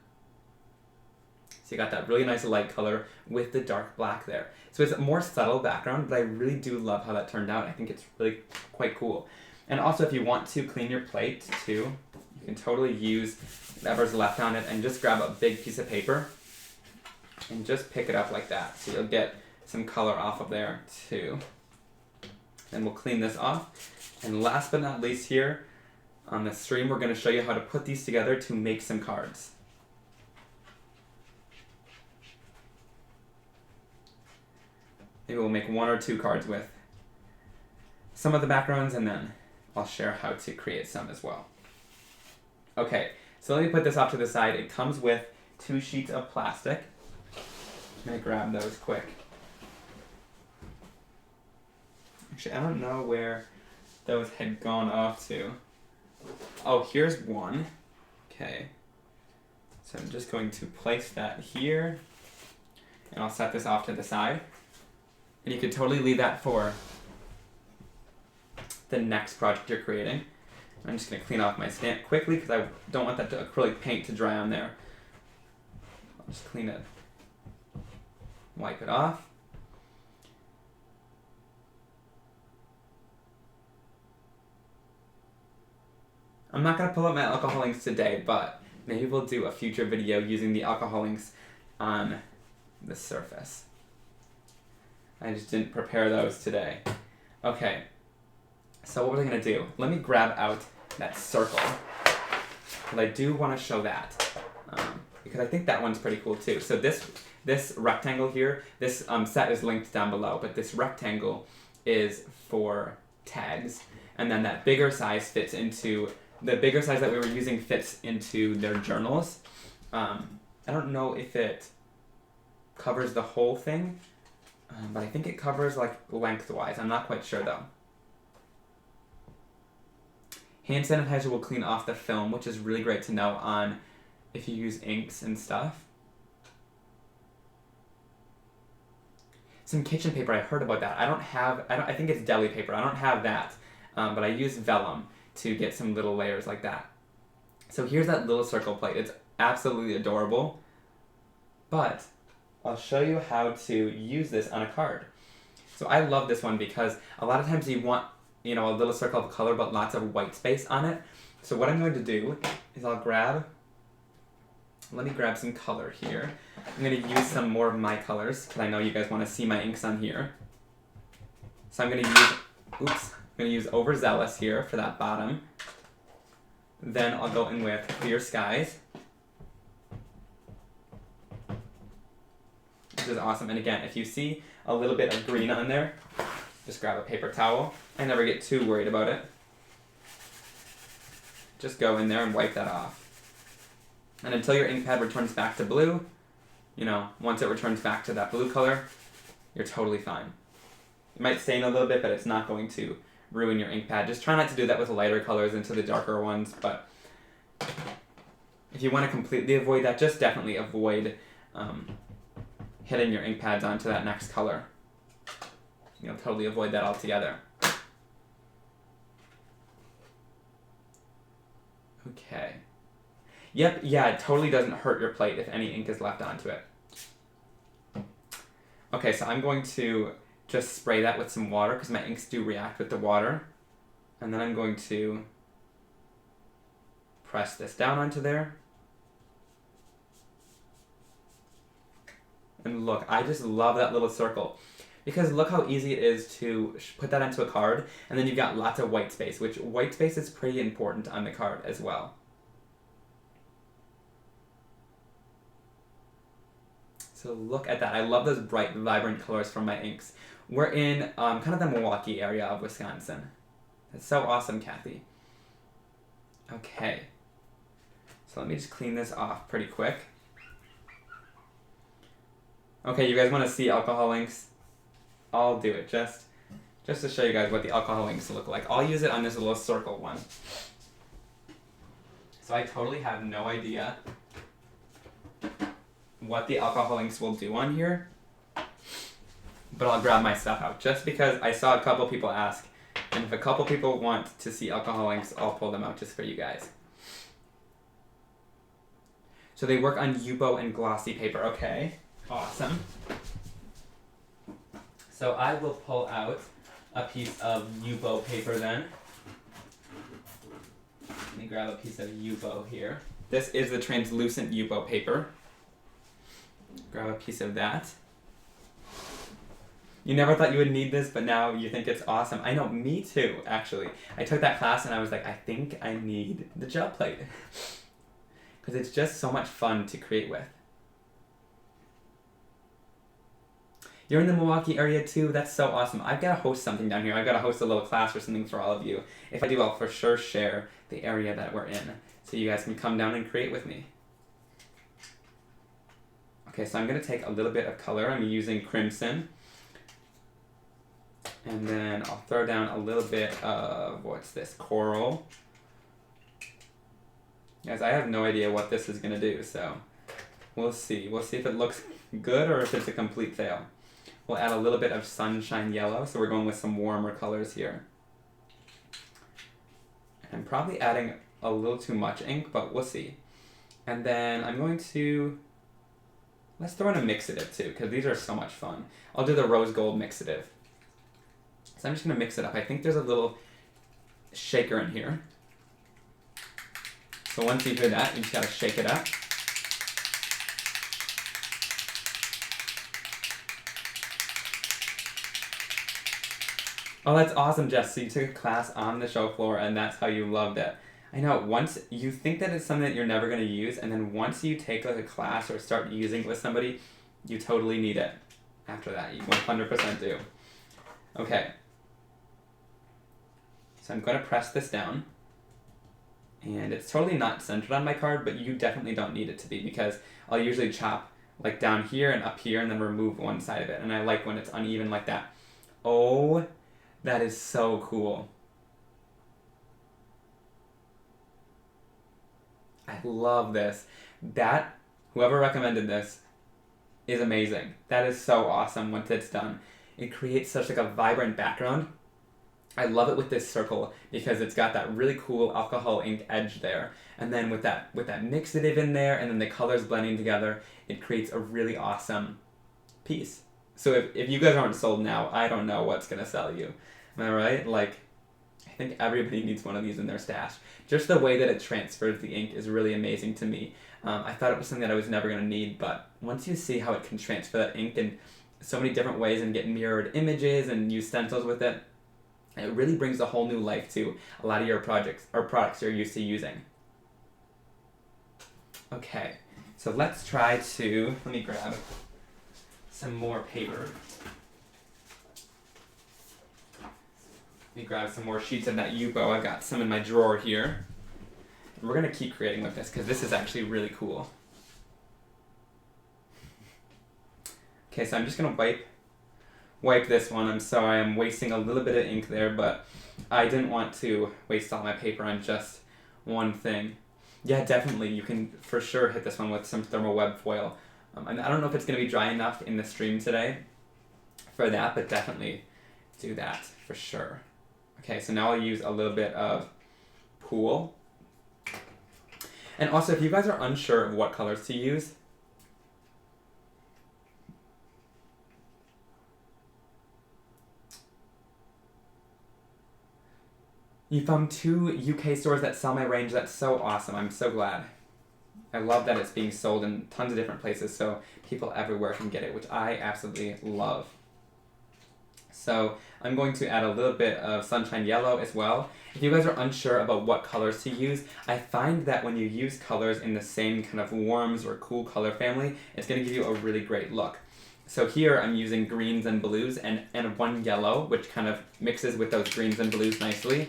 Speaker 1: So you got that really nice light color with the dark black there. So it's a more subtle background, but I really do love how that turned out. I think it's really quite cool. And also, if you want to clean your plate too, you can totally use whatever's left on it and just grab a big piece of paper and just pick it up like that. So you'll get some color off of there too. Then we'll clean this off. And last but not least here on the stream, we're going to show you how to put these together to make some cards. Maybe we'll make 1 or 2 cards with some of the backgrounds, and then I'll share how to create some as well. Okay, so let me put this off to the side. It comes with 2 sheets of plastic. I'm going to grab those quick. Actually, I don't know where those had gone off to. Oh, here's one. Okay. So I'm just going to place that here, and I'll set this off to the side. And you could totally leave that for the next project you're creating. I'm just going to clean off my stamp quickly because I don't want that acrylic paint to dry on there. I'll just clean it, wipe it off. I'm not going to pull up my alcohol inks today, but maybe we'll do a future video using the alcohol inks on the surface. I just didn't prepare those today. Okay, so what was I going to do? Let me grab out that circle, but I do want to show that because I think that one's pretty cool too. So this rectangle here, this set is linked down below, but this rectangle is for tags, and then that bigger size fits into, the bigger size that we were using fits into their journals. I don't know if it covers the whole thing, but I think it covers like lengthwise. I'm not quite sure though. Hand sanitizer will clean off the film, which is really great to know on if you use inks and stuff. Some kitchen paper, I heard about that. I think it's deli paper. I don't have that, but I use vellum to get some little layers like that. So here's that little circle plate. It's absolutely adorable, but I'll show you how to use this on a card. So I love this one because a lot of times you want, you know, a little circle of color but lots of white space on it. So what I'm going to do is let me grab some color here. I'm going to use some more of my colors because I know you guys want to see my inks on here. So I'm going to use Overzealous here for that bottom. Then I'll go in with Clear Skies. This is awesome. And again, if you see a little bit of green on there, just grab a paper towel. I never get too worried about it. Just go in there and wipe that off. And until your ink pad returns back to blue, you know, once it returns back to that blue color, you're totally fine. It might stain a little bit, but it's not going to ruin your ink pad. Just try not to do that with lighter colors into the darker ones, but if you want to completely avoid that, just definitely avoid hitting your ink pads onto that next color. You'll totally avoid that altogether. Okay. Yep, yeah, it totally doesn't hurt your plate if any ink is left onto it. Okay, so I'm going to just spray that with some water because my inks do react with the water. And then I'm going to press this down onto there. And look, I just love that little circle. Because look how easy it is to put that onto a card, and then you've got lots of white space, which white space is pretty important on the card as well. So look at that. I love those bright, vibrant colors from my inks. We're in kind of the Milwaukee area of Wisconsin. That's so awesome, Kathy. Okay. So let me just clean this off pretty quick. Okay, you guys want to see alcohol inks? I'll do it just to show you guys what the alcohol inks look like. I'll use it on this little circle one. So I totally have no idea what the alcohol inks will do on here, but I'll grab my stuff out just because I saw a couple people ask, and if a couple people want to see alcohol inks, I'll pull them out just for you guys. So they work on Yupo and glossy paper. Okay, awesome. So I will pull out a piece of Yupo paper then. Let me grab a piece of Yupo here. This is the translucent Yupo paper. Grab a piece of that. You never thought you would need this, but now you think it's awesome. I know, me too, actually. I took that class and I was like, I think I need the gel plate. Because it's just so much fun to create with. You're in the Milwaukee area too? That's so awesome. I've got to host something down here. I've got to host a little class or something for all of you. If I do, I'll for sure share the area that we're in, so you guys can come down and create with me. Okay, so I'm going to take a little bit of color. I'm using crimson. And then I'll throw down a little bit of, what's this, coral. Guys, I have no idea what this is going to do, so we'll see. We'll see if it looks good or if it's a complete fail. We'll add a little bit of sunshine yellow, so we're going with some warmer colors here. I'm probably adding a little too much ink, but we'll see. And then I'm going to, let's throw in a mixative too, because these are so much fun. I'll do the rose gold mixative. So I'm just going to mix it up. I think there's a little shaker in here. So once you hear that, you just got to shake it up. Oh, that's awesome, Jess. So you took a class on the show floor and that's how you loved it. I know, once you think that it's something that you're never going to use, and then once you take like a class or start using it with somebody, you totally need it. After that, you 100% do. Okay. So I'm going to press this down. And it's totally not centered on my card, but you definitely don't need it to be, because I'll usually chop like down here and up here and then remove one side of it. And I like when it's uneven like that. Oh, that is so cool. I love this. That, whoever recommended this, is amazing. That is so awesome once it's done. It creates such like a vibrant background. I love it with this circle because it's got that really cool alcohol ink edge there. And then with that mixative in there and then the colors blending together, it creates a really awesome piece. So if you guys aren't sold now, I don't know what's gonna sell you. Am I right? Like, I think everybody needs one of these in their stash. Just the way that it transfers the ink is really amazing to me. I thought it was something that I was never gonna need, but once you see how it can transfer that ink in so many different ways and get mirrored images and use stencils with it, it really brings a whole new life to a lot of your projects or products you're used to using. Okay, so let's try to, let me grab some more paper. Let me grab some more sheets of that Yupo. I've got some in my drawer here. And we're gonna keep creating with this because this is actually really cool. Okay, so I'm just gonna wipe this one. I'm sorry, I'm wasting a little bit of ink there, but I didn't want to waste all my paper on just one thing. Yeah, definitely, you can for sure hit this one with some thermal web foil. And I don't know if it's going to be dry enough in the stream today for that, but definitely do that for sure. Okay, so now I'll use a little bit of Pool. And also, if you guys are unsure of what colors to use, you found 2 UK stores that sell my range. That's so awesome. I'm so glad. I love that it's being sold in tons of different places so people everywhere can get it, which I absolutely love. So I'm going to add a little bit of Sunshine Yellow as well. If you guys are unsure about what colors to use, I find that when you use colors in the same kind of warms or cool color family, it's going to give you a really great look. So here I'm using greens and blues and one yellow, which kind of mixes with those greens and blues nicely.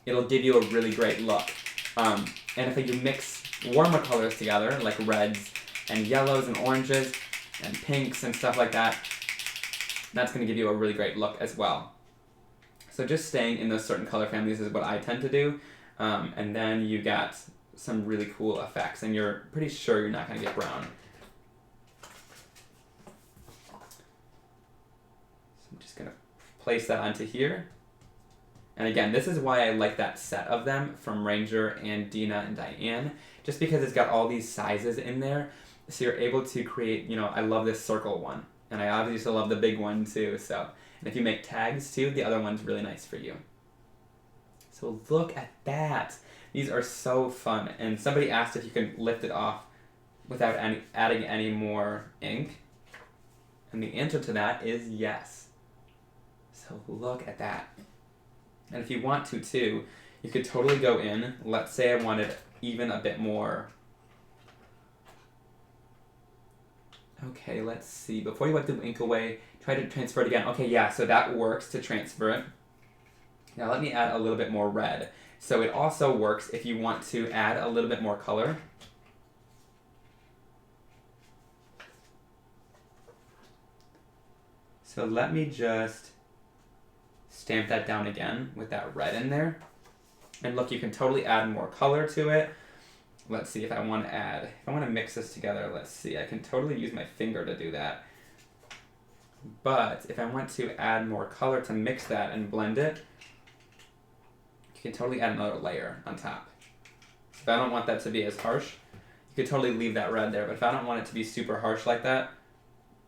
Speaker 1: It'll give you a really great look. And if you mix warmer colors together, like reds and yellows and oranges and pinks and stuff like that, that's going to give you a really great look as well. So just staying in those certain color families is what I tend to do. And then you got some really cool effects, and you're pretty sure you're not going to get brown. So I'm just going to place that onto here. And again, this is why I like that set of them from Ranger and Dina and Diane, just because it's got all these sizes in there. So you're able to create, you know, I love this circle one, and I obviously love the big one too. So, and if you make tags too, the other one's really nice for you. So look at that. These are so fun. And somebody asked if you can lift it off without adding any more ink. And the answer to that is yes. So look at that. And if you want to too, you could totally go in. Let's say I wanted even a bit more. Okay, let's see. Before you wipe the ink away, try to transfer it again. Okay, yeah, so that works to transfer it. Now let me add a little bit more red. So it also works if you want to add a little bit more color. So let me just stamp that down again with that red in there. And look, you can totally add more color to it. Let's see if I want to add, if I want to mix this together, let's see. I can totally use my finger to do that. But if I want to add more color to mix that and blend it, you can totally add another layer on top. If I don't want that to be as harsh, you could totally leave that red there. But if I don't want it to be super harsh like that,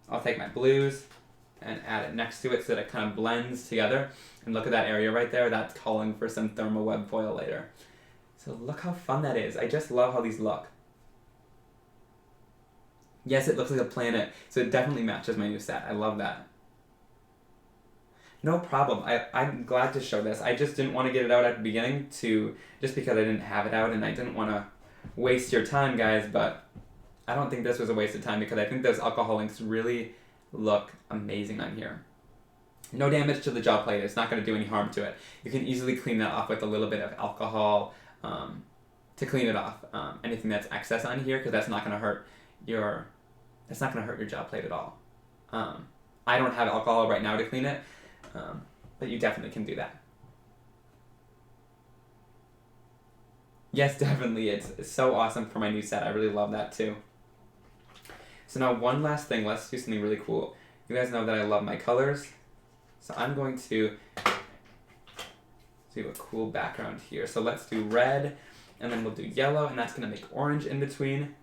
Speaker 1: I'll take my blues and add it next to it so that it kind of blends together. And look at that area right there. That's calling for some thermal web foil later. So look how fun that is. I just love how these look. Yes, it looks like a planet, so it definitely matches my new set. I love that. No problem. I'm glad to show this. I just didn't want to get it out at the beginning just because I didn't have it out, and I didn't want to waste your time, guys, but I don't think this was a waste of time because I think those alcohol inks really look amazing on here. No damage to the gel plate. It's not going to do any harm to it. You can easily clean that off with a little bit of alcohol to clean it off. Anything that's excess on here, because that's not going to hurt your gel plate at all. I don't have alcohol right now to clean it, but you definitely can do that. Yes, definitely. It's so awesome for my new set. I really love that too. So now one last thing. Let's do something really cool. You guys know that I love my colors. So I'm going to do a cool background here. So let's do red, and then we'll do yellow, and that's going to make orange in between.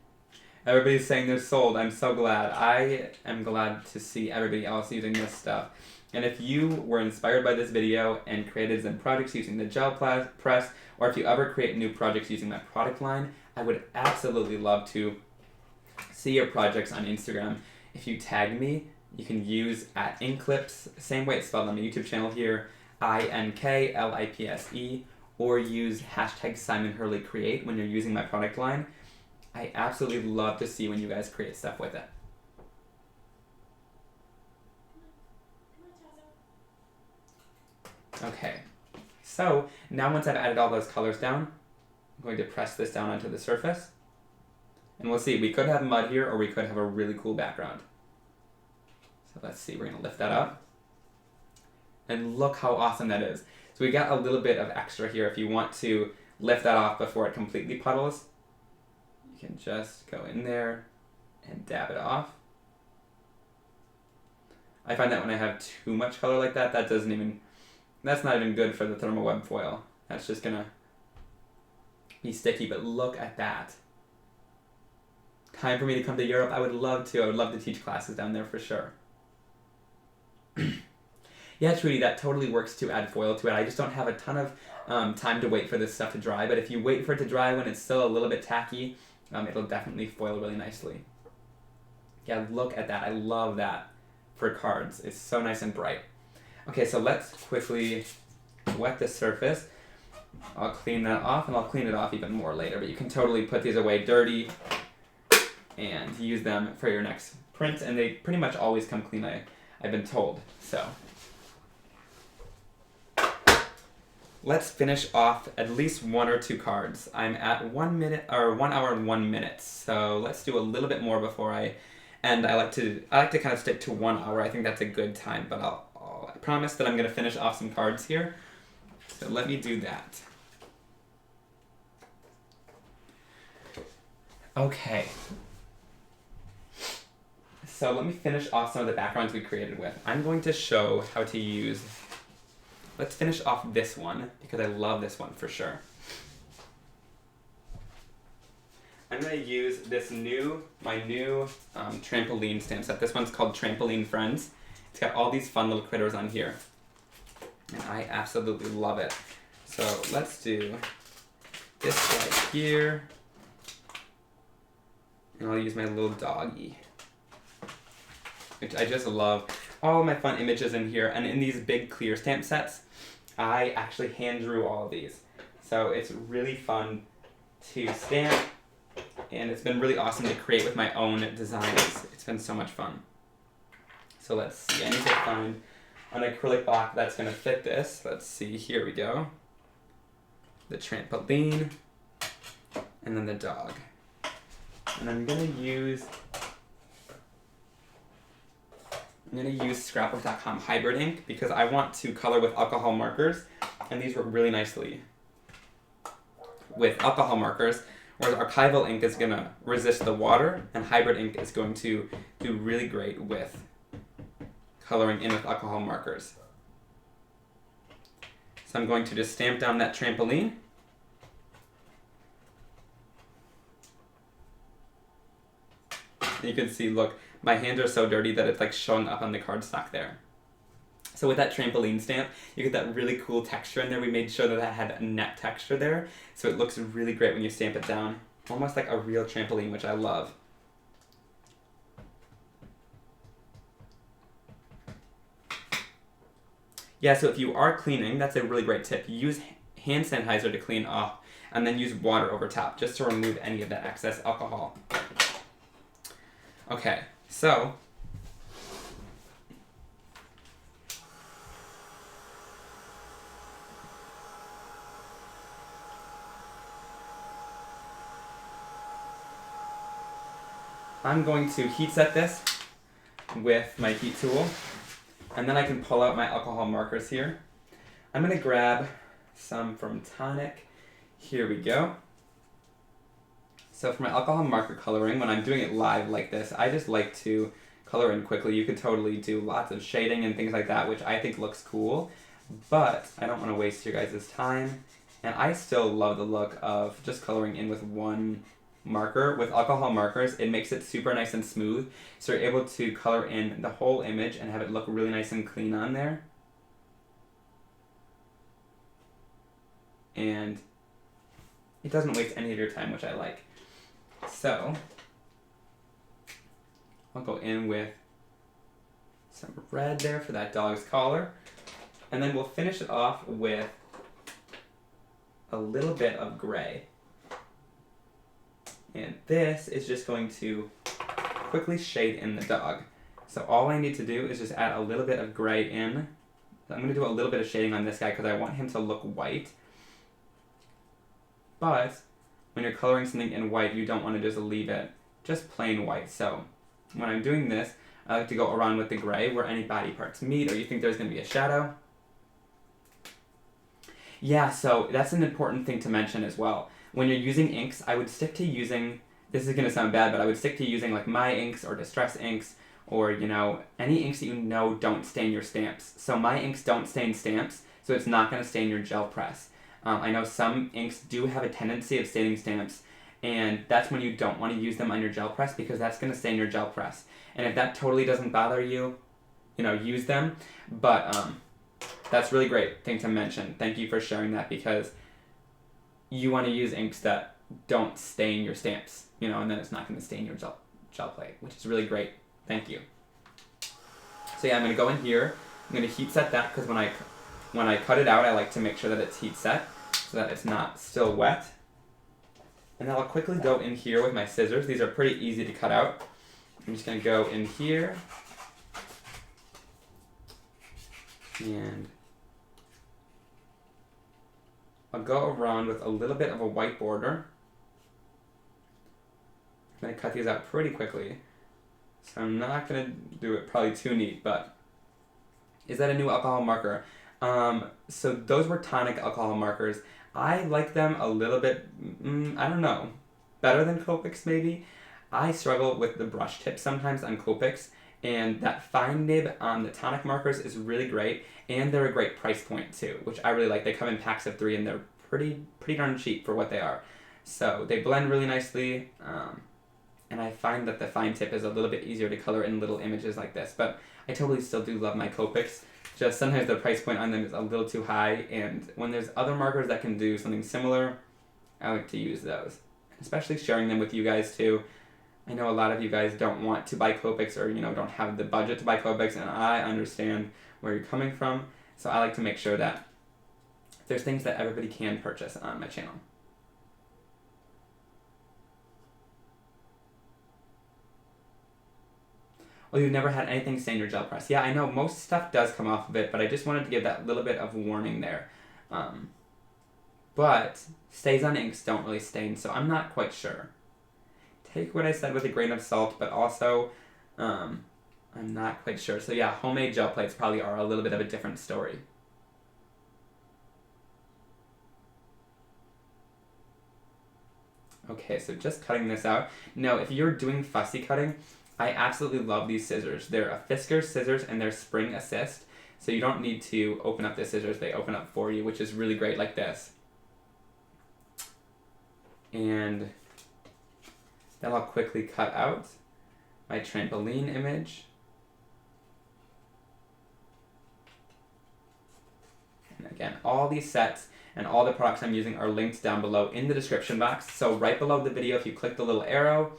Speaker 1: Everybody's saying they're sold. I'm so glad. I am glad to see everybody else using this stuff. And if you were inspired by this video and created some projects using the gel press, or if you ever create new projects using my product line, I would absolutely love to see your projects on Instagram. If you tag me, you can use at inklipse, same way it's spelled on my YouTube channel here, INKLIPSE, or use hashtag Simon Hurley Create when you're using my product line. I absolutely love to see when you guys create stuff with it. Okay, so now once I've added all those colors down, I'm going to press this down onto the surface. And we'll see, we could have mud here or we could have a really cool background. So let's see, we're going to lift that up. And look how awesome that is. So we got a little bit of extra here. If you want to lift that off before it completely puddles, you can just go in there and dab it off. I find that when I have too much color like that, that's not even good for the thermal web foil. That's just gonna be sticky, but look at that. Time for me to come to Europe. I would love to teach classes down there for sure. Yeah, Trudy, that totally works to add foil to it. I just don't have a ton of time to wait for this stuff to dry, but if you wait for it to dry when it's still a little bit tacky, it'll definitely foil really nicely. Yeah, look at that. I love that for cards. It's so nice and bright. Okay, so let's quickly wet the surface. I'll clean that off, and I'll clean it off even more later, but you can totally put these away dirty and use them for your next print, and they pretty much always come clean, I've been told. So let's finish off at least 1 or 2 cards. I'm at 1 hour and 1 minute, so let's do a little bit more before I end. I like to kind of stick to 1 hour. I think that's a good time, but I promise that I'm going to finish off some cards here. So let me do that. Okay. So let me finish off some of the backgrounds we created with. I'm going to show how to use... Let's finish off this one, because I love this one for sure. I'm going to use my new trampoline stamp set. This one's called Trampoline Friends. It's got all these fun little critters on here. And I absolutely love it. So let's do this right here. And I'll use my little doggy, which I just love. All my fun images in here. And in these big clear stamp sets, I actually hand drew all of these. So it's really fun to stamp. And it's been really awesome to create with my own designs. It's been so much fun. So let's see, I need to find an acrylic block that's going to fit this. Let's see, here we go. The trampoline, and then the dog. And I'm going to use scrapbook.com hybrid ink because I want to color with alcohol markers, and these work really nicely with alcohol markers, whereas archival ink is going to resist the water, and hybrid ink is going to do really great with coloring in with alcohol markers. So I'm going to just stamp down that trampoline. And you can see, look, my hands are so dirty that it's like showing up on the cardstock there. So with that trampoline stamp, you get that really cool texture in there. We made sure that that had a net texture there, so it looks really great when you stamp it down. Almost like a real trampoline, which I love. Yeah, so if you are cleaning, that's a really great tip. Use hand sanitizer to clean off, and then use water over top, just to remove any of that excess alcohol. Okay, so I'm going to heat set this with my heat tool, and then I can pull out my alcohol markers here. I'm going to grab some from Tonic. Here we go. So for my alcohol marker coloring, when I'm doing it live like this, I just like to color in quickly. You could totally do lots of shading and things like that, which I think looks cool, but I don't want to waste your guys' time. And I still love the look of just coloring in with one marker. With alcohol markers, it makes it super nice and smooth, so you're able to color in the whole image and have it look really nice and clean on there. And it doesn't waste any of your time, which I like. So I'll go in with some red there for that dog's collar, and then we'll finish it off with a little bit of gray. And this is just going to quickly shade in the dog. So all I need to do is just add a little bit of gray in. I'm going to do a little bit of shading on this guy because I want him to look white. But when you're coloring something in white, you don't want to just leave it just plain white. So when I'm doing this, I like to go around with the gray where any body parts meet or you think there's going to be a shadow. Yeah, so that's an important thing to mention as well. When you're using inks, I would stick to using, this is going to sound bad, but I would stick to using like my inks or distress inks or, you know, any inks that you know don't stain your stamps. So my inks don't stain stamps, so it's not going to stain your gel press. I know some inks do have a tendency of staining stamps, and that's when you don't want to use them on your gel press because that's going to stain your gel press. And if that totally doesn't bother you, you know, use them. But that's really great thing to mention. Thank you for sharing that because you want to use inks that don't stain your stamps, you know, and then it's not going to stain your gel plate, which is really great. Thank you. So yeah, I'm going to go in here. I'm going to heat set that because when I cut it out, I like to make sure that it's heat set so that it's not still wet. And then I'll quickly go in here with my scissors. These are pretty easy to cut out. I'm just going to go in here and I'll go around with a little bit of a white border. I'm going to cut these out pretty quickly. So I'm not going to do it probably too neat, but is that a new alcohol marker? So those were Tonic alcohol markers. I like them a little bit, I don't know, better than Copics maybe. I struggle with the brush tip sometimes on Copics, and that fine nib on the Tonic markers is really great, and they're a great price point too, which I really like. They come in packs of 3 and they're pretty darn cheap for what they are. So they blend really nicely, and I find that the fine tip is a little bit easier to color in little images like this, but I totally still do love my Copics. Just sometimes the price point on them is a little too high, and when there's other markers that can do something similar, I like to use those. Especially sharing them with you guys too. I know a lot of you guys don't want to buy Copics or, you know, don't have the budget to buy Copics, and I understand where you're coming from, so I like to make sure that there's things that everybody can purchase on my channel. Oh, you've never had anything stain your gel press. Yeah, I know most stuff does come off of it, but I just wanted to give that little bit of warning there. But stays on inks don't really stain, so I'm not quite sure. Take what I said with a grain of salt, but also I'm not quite sure. So yeah, homemade gel plates probably are a little bit of a different story. Okay, so just cutting this out. Now, if you're doing fussy cutting, I absolutely love these scissors. They're a Fiskars Scissors and they're spring assist, so you don't need to open up the scissors, they open up for you, which is really great like this. And then I'll quickly cut out my trampoline image. And again, all these sets and all the products I'm using are linked down below in the description box. So right below the video, if you click the little arrow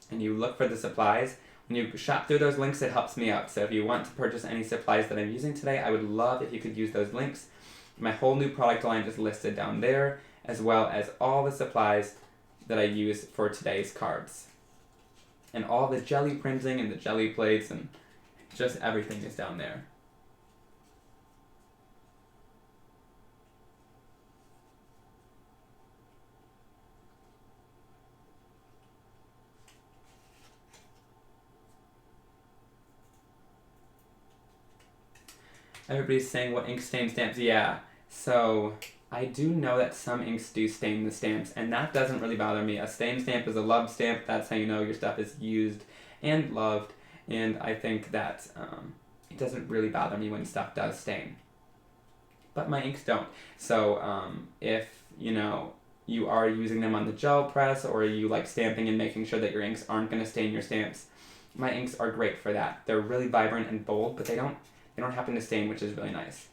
Speaker 1: and you look for the supplies, when you shop through those links, it helps me out. So if you want to purchase any supplies that I'm using today, I would love if you could use those links. My whole new product line is listed down there, as well as all the supplies that I use for today's cards. And all the jelly printing and the jelly plates and just everything is down there. Everybody's saying what ink stain stamps. Yeah, so I do know that some inks do stain the stamps, and that doesn't really bother me. A stain stamp is a love stamp. That's how you know your stuff is used and loved, and I think that it doesn't really bother me when stuff does stain. But my inks don't. So if, you know, you are using them on the gel press, or you like stamping and making sure that your inks aren't going to stain your stamps, my inks are great for that. They're really vibrant and bold, but they don't happen to stain, which is really nice.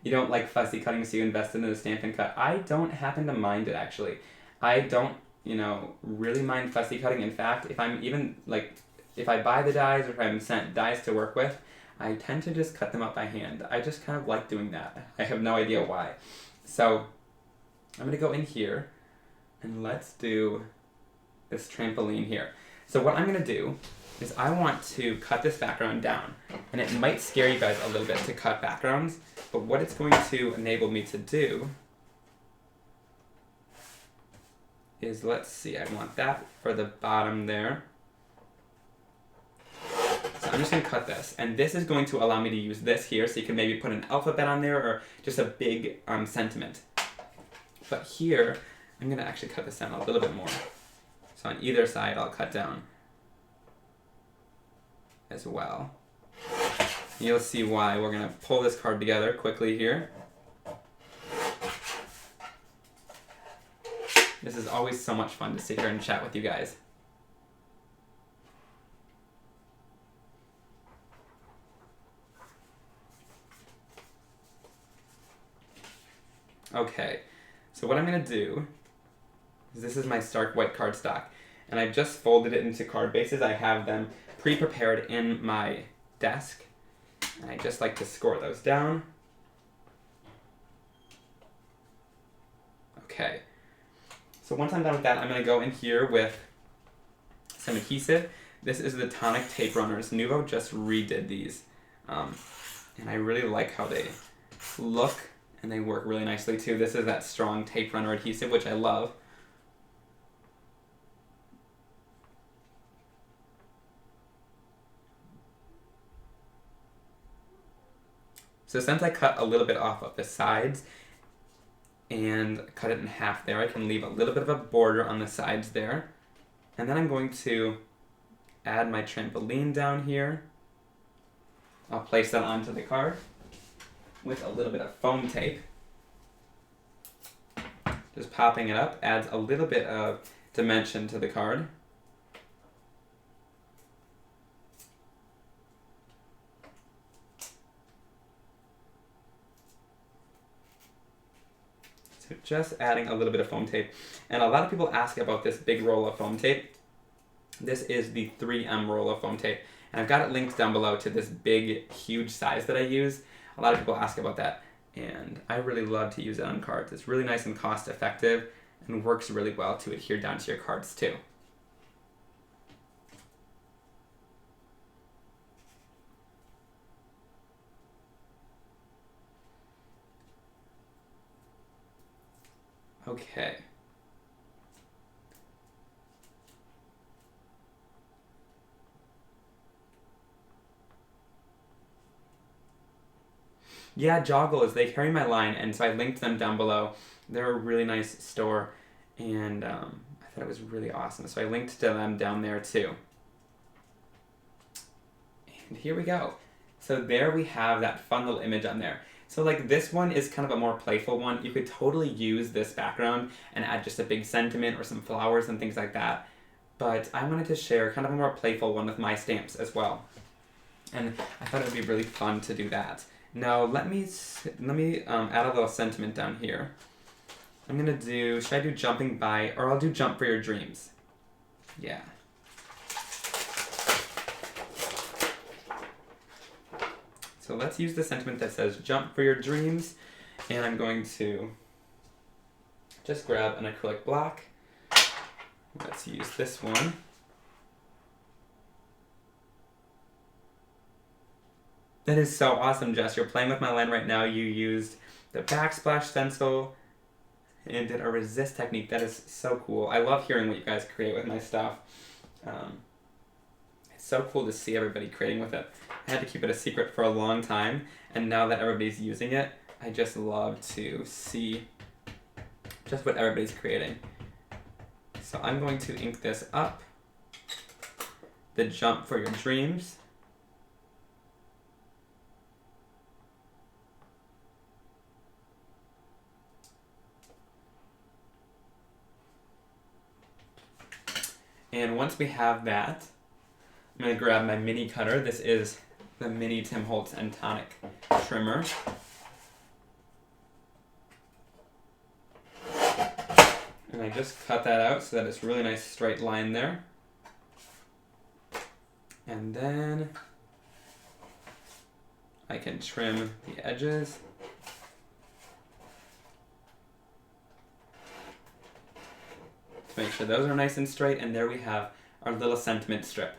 Speaker 1: You don't like fussy cutting, so you invest in the Stamp and Cut. I don't happen to mind it, actually. I don't, you know, really mind fussy cutting. In fact, if I'm even, like, if I buy the dies or if I'm sent dies to work with, I tend to just cut them up by hand. I just kind of like doing that. I have no idea why. So, I'm going to go in here, and let's do this trampoline here. So what I'm going to do is I want to cut this background down. And it might scare you guys a little bit to cut backgrounds, but what it's going to enable me to do is, let's see, I want that for the bottom there. So I'm just going to cut this, and this is going to allow me to use this here, so you can maybe put an alphabet on there or just a big sentiment. But here, I'm going to actually cut this down a little bit more. So on either side, I'll cut down as well. You'll see why. We're going to pull this card together quickly here. This is always so much fun to sit here and chat with you guys. Okay, so what I'm going to do is, this is my Stark White cardstock, and I've just folded it into card bases. I have them pre-prepared in my desk, and I just like to score those down. Okay, so once I'm done with that, I'm going to go in here with some adhesive. This is the Tonic Tape Runners. Nuvo just redid these, and I really like how they look, and they work really nicely too. This is that strong tape runner adhesive, which I love. So since I cut a little bit off of the sides and cut it in half there, I can leave a little bit of a border on the sides there. And then I'm going to add my trampoline down here. I'll place that onto the card with a little bit of foam tape. Just popping it up adds a little bit of dimension to the card. So just adding a little bit of foam tape. And a lot of people ask about this big roll of foam tape. This is the 3M roll of foam tape. And I've got it linked down below to this big, huge size that I use. A lot of people ask about that, and I really love to use it on cards. It's really nice and cost effective and works really well to adhere down to your cards too. Okay. Yeah, Joggles, they carry my line, and so I linked them down below. They're a really nice store, and I thought it was really awesome. So I linked to them down there too. And here we go. So there we have that fun little image on there. So like this one is kind of a more playful one. You could totally use this background and add just a big sentiment or some flowers and things like that. But I wanted to share kind of a more playful one with my stamps as well. And I thought it would be really fun to do that. Now let me add a little sentiment down here. I'm gonna do, should I do jumping by, or I'll do jump for your dreams. Yeah. So let's use the sentiment that says jump for your dreams, and I'm going to just grab an acrylic block. Let's use this one. That is so awesome, Jess. You're playing with my line right now. You used the Backsplash stencil, and did a resist technique. That is so cool. I love hearing what you guys create with my stuff. It's so cool to see everybody creating with it. I had to keep it a secret for a long time, and now that everybody's using it, I just love to see just what everybody's creating. So I'm going to ink this up. The Jump for Your Dreams. And once we have that, I'm going to grab my mini cutter. This is the mini Tim Holtz and Tonic trimmer. And I just cut that out so that it's really nice straight line there. And then I can trim the edges. To make sure those are nice and straight, and there we have our little sentiment strip.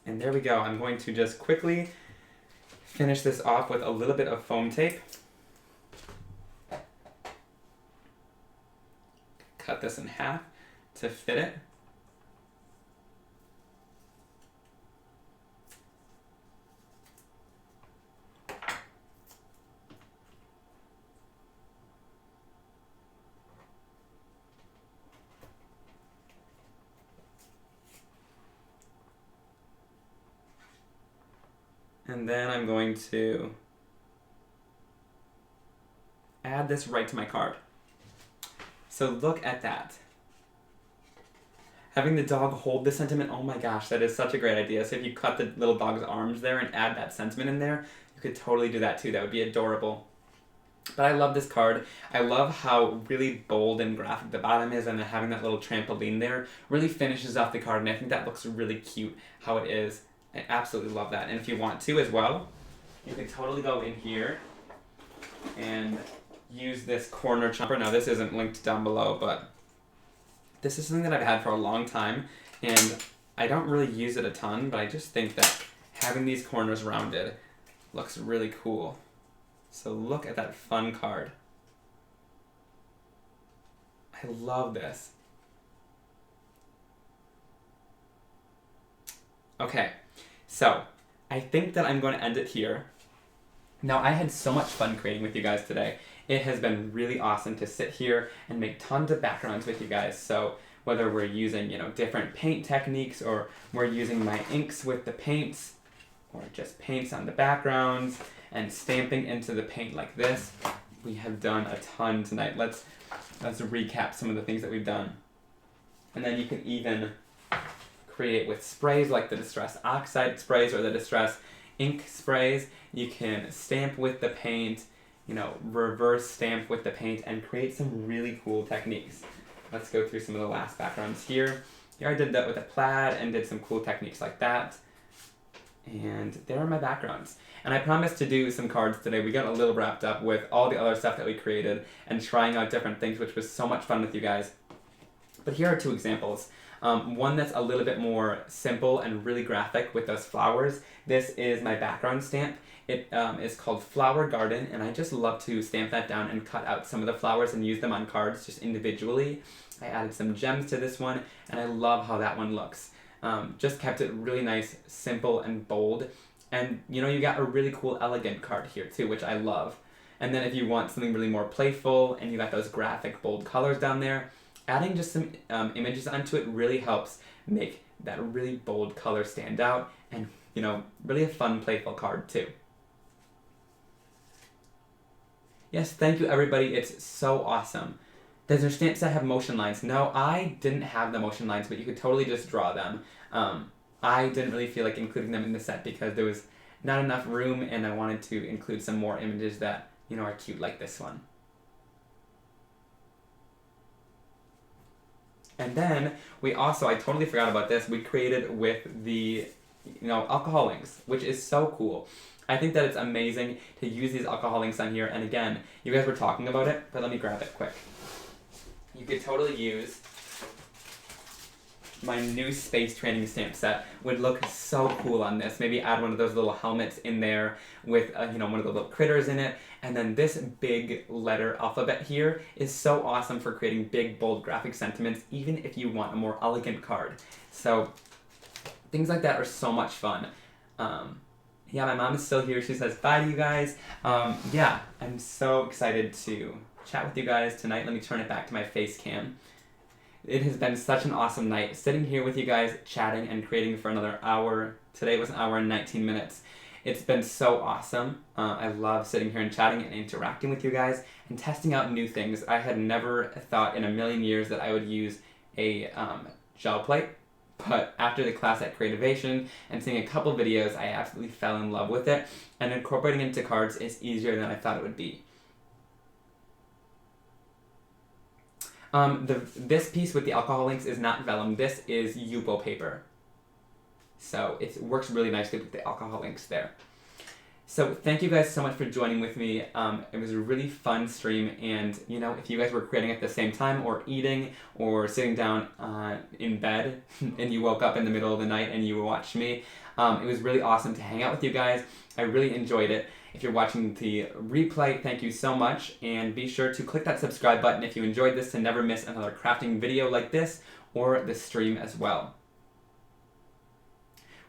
Speaker 1: And there we go. I'm going to just quickly finish this off with a little bit of foam tape. Cut this in half to fit it. And then I'm going to add this right to my card. So look at that. Having the dog hold the sentiment, oh my gosh, that is such a great idea. So if you cut the little dog's arms there and add that sentiment in there, you could totally do that too. That would be adorable. But I love this card. I love how really bold and graphic the bottom is, and then having that little trampoline there really finishes off the card, and I think that looks really cute how it is. I absolutely love that. And if you want to as well, you can totally go in here and use this corner chomper. Now this isn't linked down below, but this is something that I've had for a long time, and I don't really use it a ton, but I just think that having these corners rounded looks really cool. So look at that fun card. I love this. Okay, so I think that I'm going to end it here. Now, I had so much fun creating with you guys today. It has been really awesome to sit here and make tons of backgrounds with you guys. So whether we're using, different paint techniques, or we're using my inks with the paints, or just paints on the backgrounds and stamping into the paint like this, we have done a ton tonight. Let's recap some of the things that we've done. And then you can even create with sprays like the Distress Oxide sprays or the Distress ink sprays. You can stamp with the paint, reverse stamp with the paint, and create some really cool techniques. Let's go through some of the last backgrounds here. Here I did that with a plaid and did some cool techniques like that. And there are my backgrounds. And I promised to do some cards today. We got a little wrapped up with all the other stuff that we created and trying out different things, which was so much fun with you guys. But here are two examples. One that's a little bit more simple and really graphic with those flowers. This is my background stamp. It is called Flower Garden, and I just love to stamp that down and cut out some of the flowers and use them on cards just individually. I added some gems to this one, and I love how that one looks. Just kept it really nice, simple, and bold. And you got a really cool, elegant card here too, which I love. And then if you want something really more playful and you got those graphic, bold colors down there, adding just some images onto it really helps make that really bold color stand out, and really a fun, playful card too. Yes, thank you everybody, it's so awesome. Does your stamp set have motion lines? No, I didn't have the motion lines, but you could totally just draw them. I didn't really feel like including them in the set because there was not enough room, and I wanted to include some more images that, are cute like this one. And then we also, I totally forgot about this, we created with the, alcohol inks, which is so cool. I think that it's amazing to use these alcohol inks on here, and again, you guys were talking about it, but let me grab it quick. You could totally use my new space training stamp set would look so cool on this. Maybe add one of those little helmets in there with, you know, one of the little critters in it. And then this big letter alphabet here is so awesome for creating big, bold graphic sentiments, even if you want a more elegant card. So things like that are so much fun. Yeah, my mom is still here. She says bye to you guys. Yeah, I'm so excited to chat with you guys tonight. Let me turn it back to my face cam. It has been such an awesome night sitting here with you guys, chatting and creating for another hour. Today was an hour and 19 minutes. It's been so awesome. I love sitting here and chatting and interacting with you guys and testing out new things. I had never thought in a million years that I would use a gel plate, but after the class at Creativation and seeing a couple videos, I absolutely fell in love with it, and incorporating it into cards is easier than I thought it would be. This piece with the alcohol inks is not vellum. This is Yupo paper. So it works really nicely with the alcohol inks there. So thank you guys so much for joining with me. It was a really fun stream, and you know, if you guys were creating at the same time or eating or sitting down in bed and you woke up in the middle of the night and you watched me, it was really awesome to hang out with you guys. I really enjoyed it. If you're watching the replay, thank you so much, and be sure to click that subscribe button if you enjoyed this to never miss another crafting video like this or the stream as well.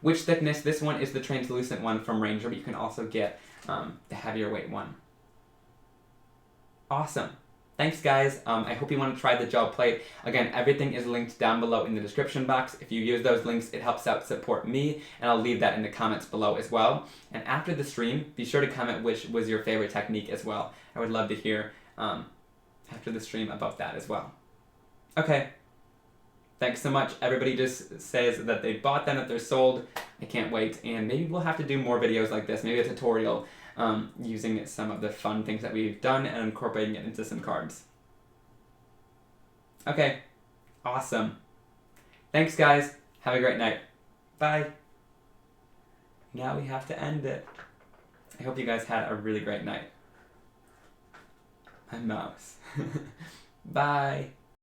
Speaker 1: Which thickness? This one is the translucent one from Ranger, but you can also get the heavier weight one. Awesome. Thanks, guys. I hope you want to try the gel plate. Again, everything is linked down below in the description box. If you use those links, it helps out support me, and I'll leave that in the comments below as well. And after the stream, be sure to comment which was your favorite technique as well. I would love to hear after the stream about that as well. Okay. Thanks so much. Everybody just says that they bought them, that they're sold. I can't wait. And maybe we'll have to do more videos like this. Maybe a tutorial using some of the fun things that we've done and incorporating it into some cards. Okay. Awesome. Thanks, guys. Have a great night. Bye. Now we have to end it. I hope you guys had a really great night. My mouse. Bye.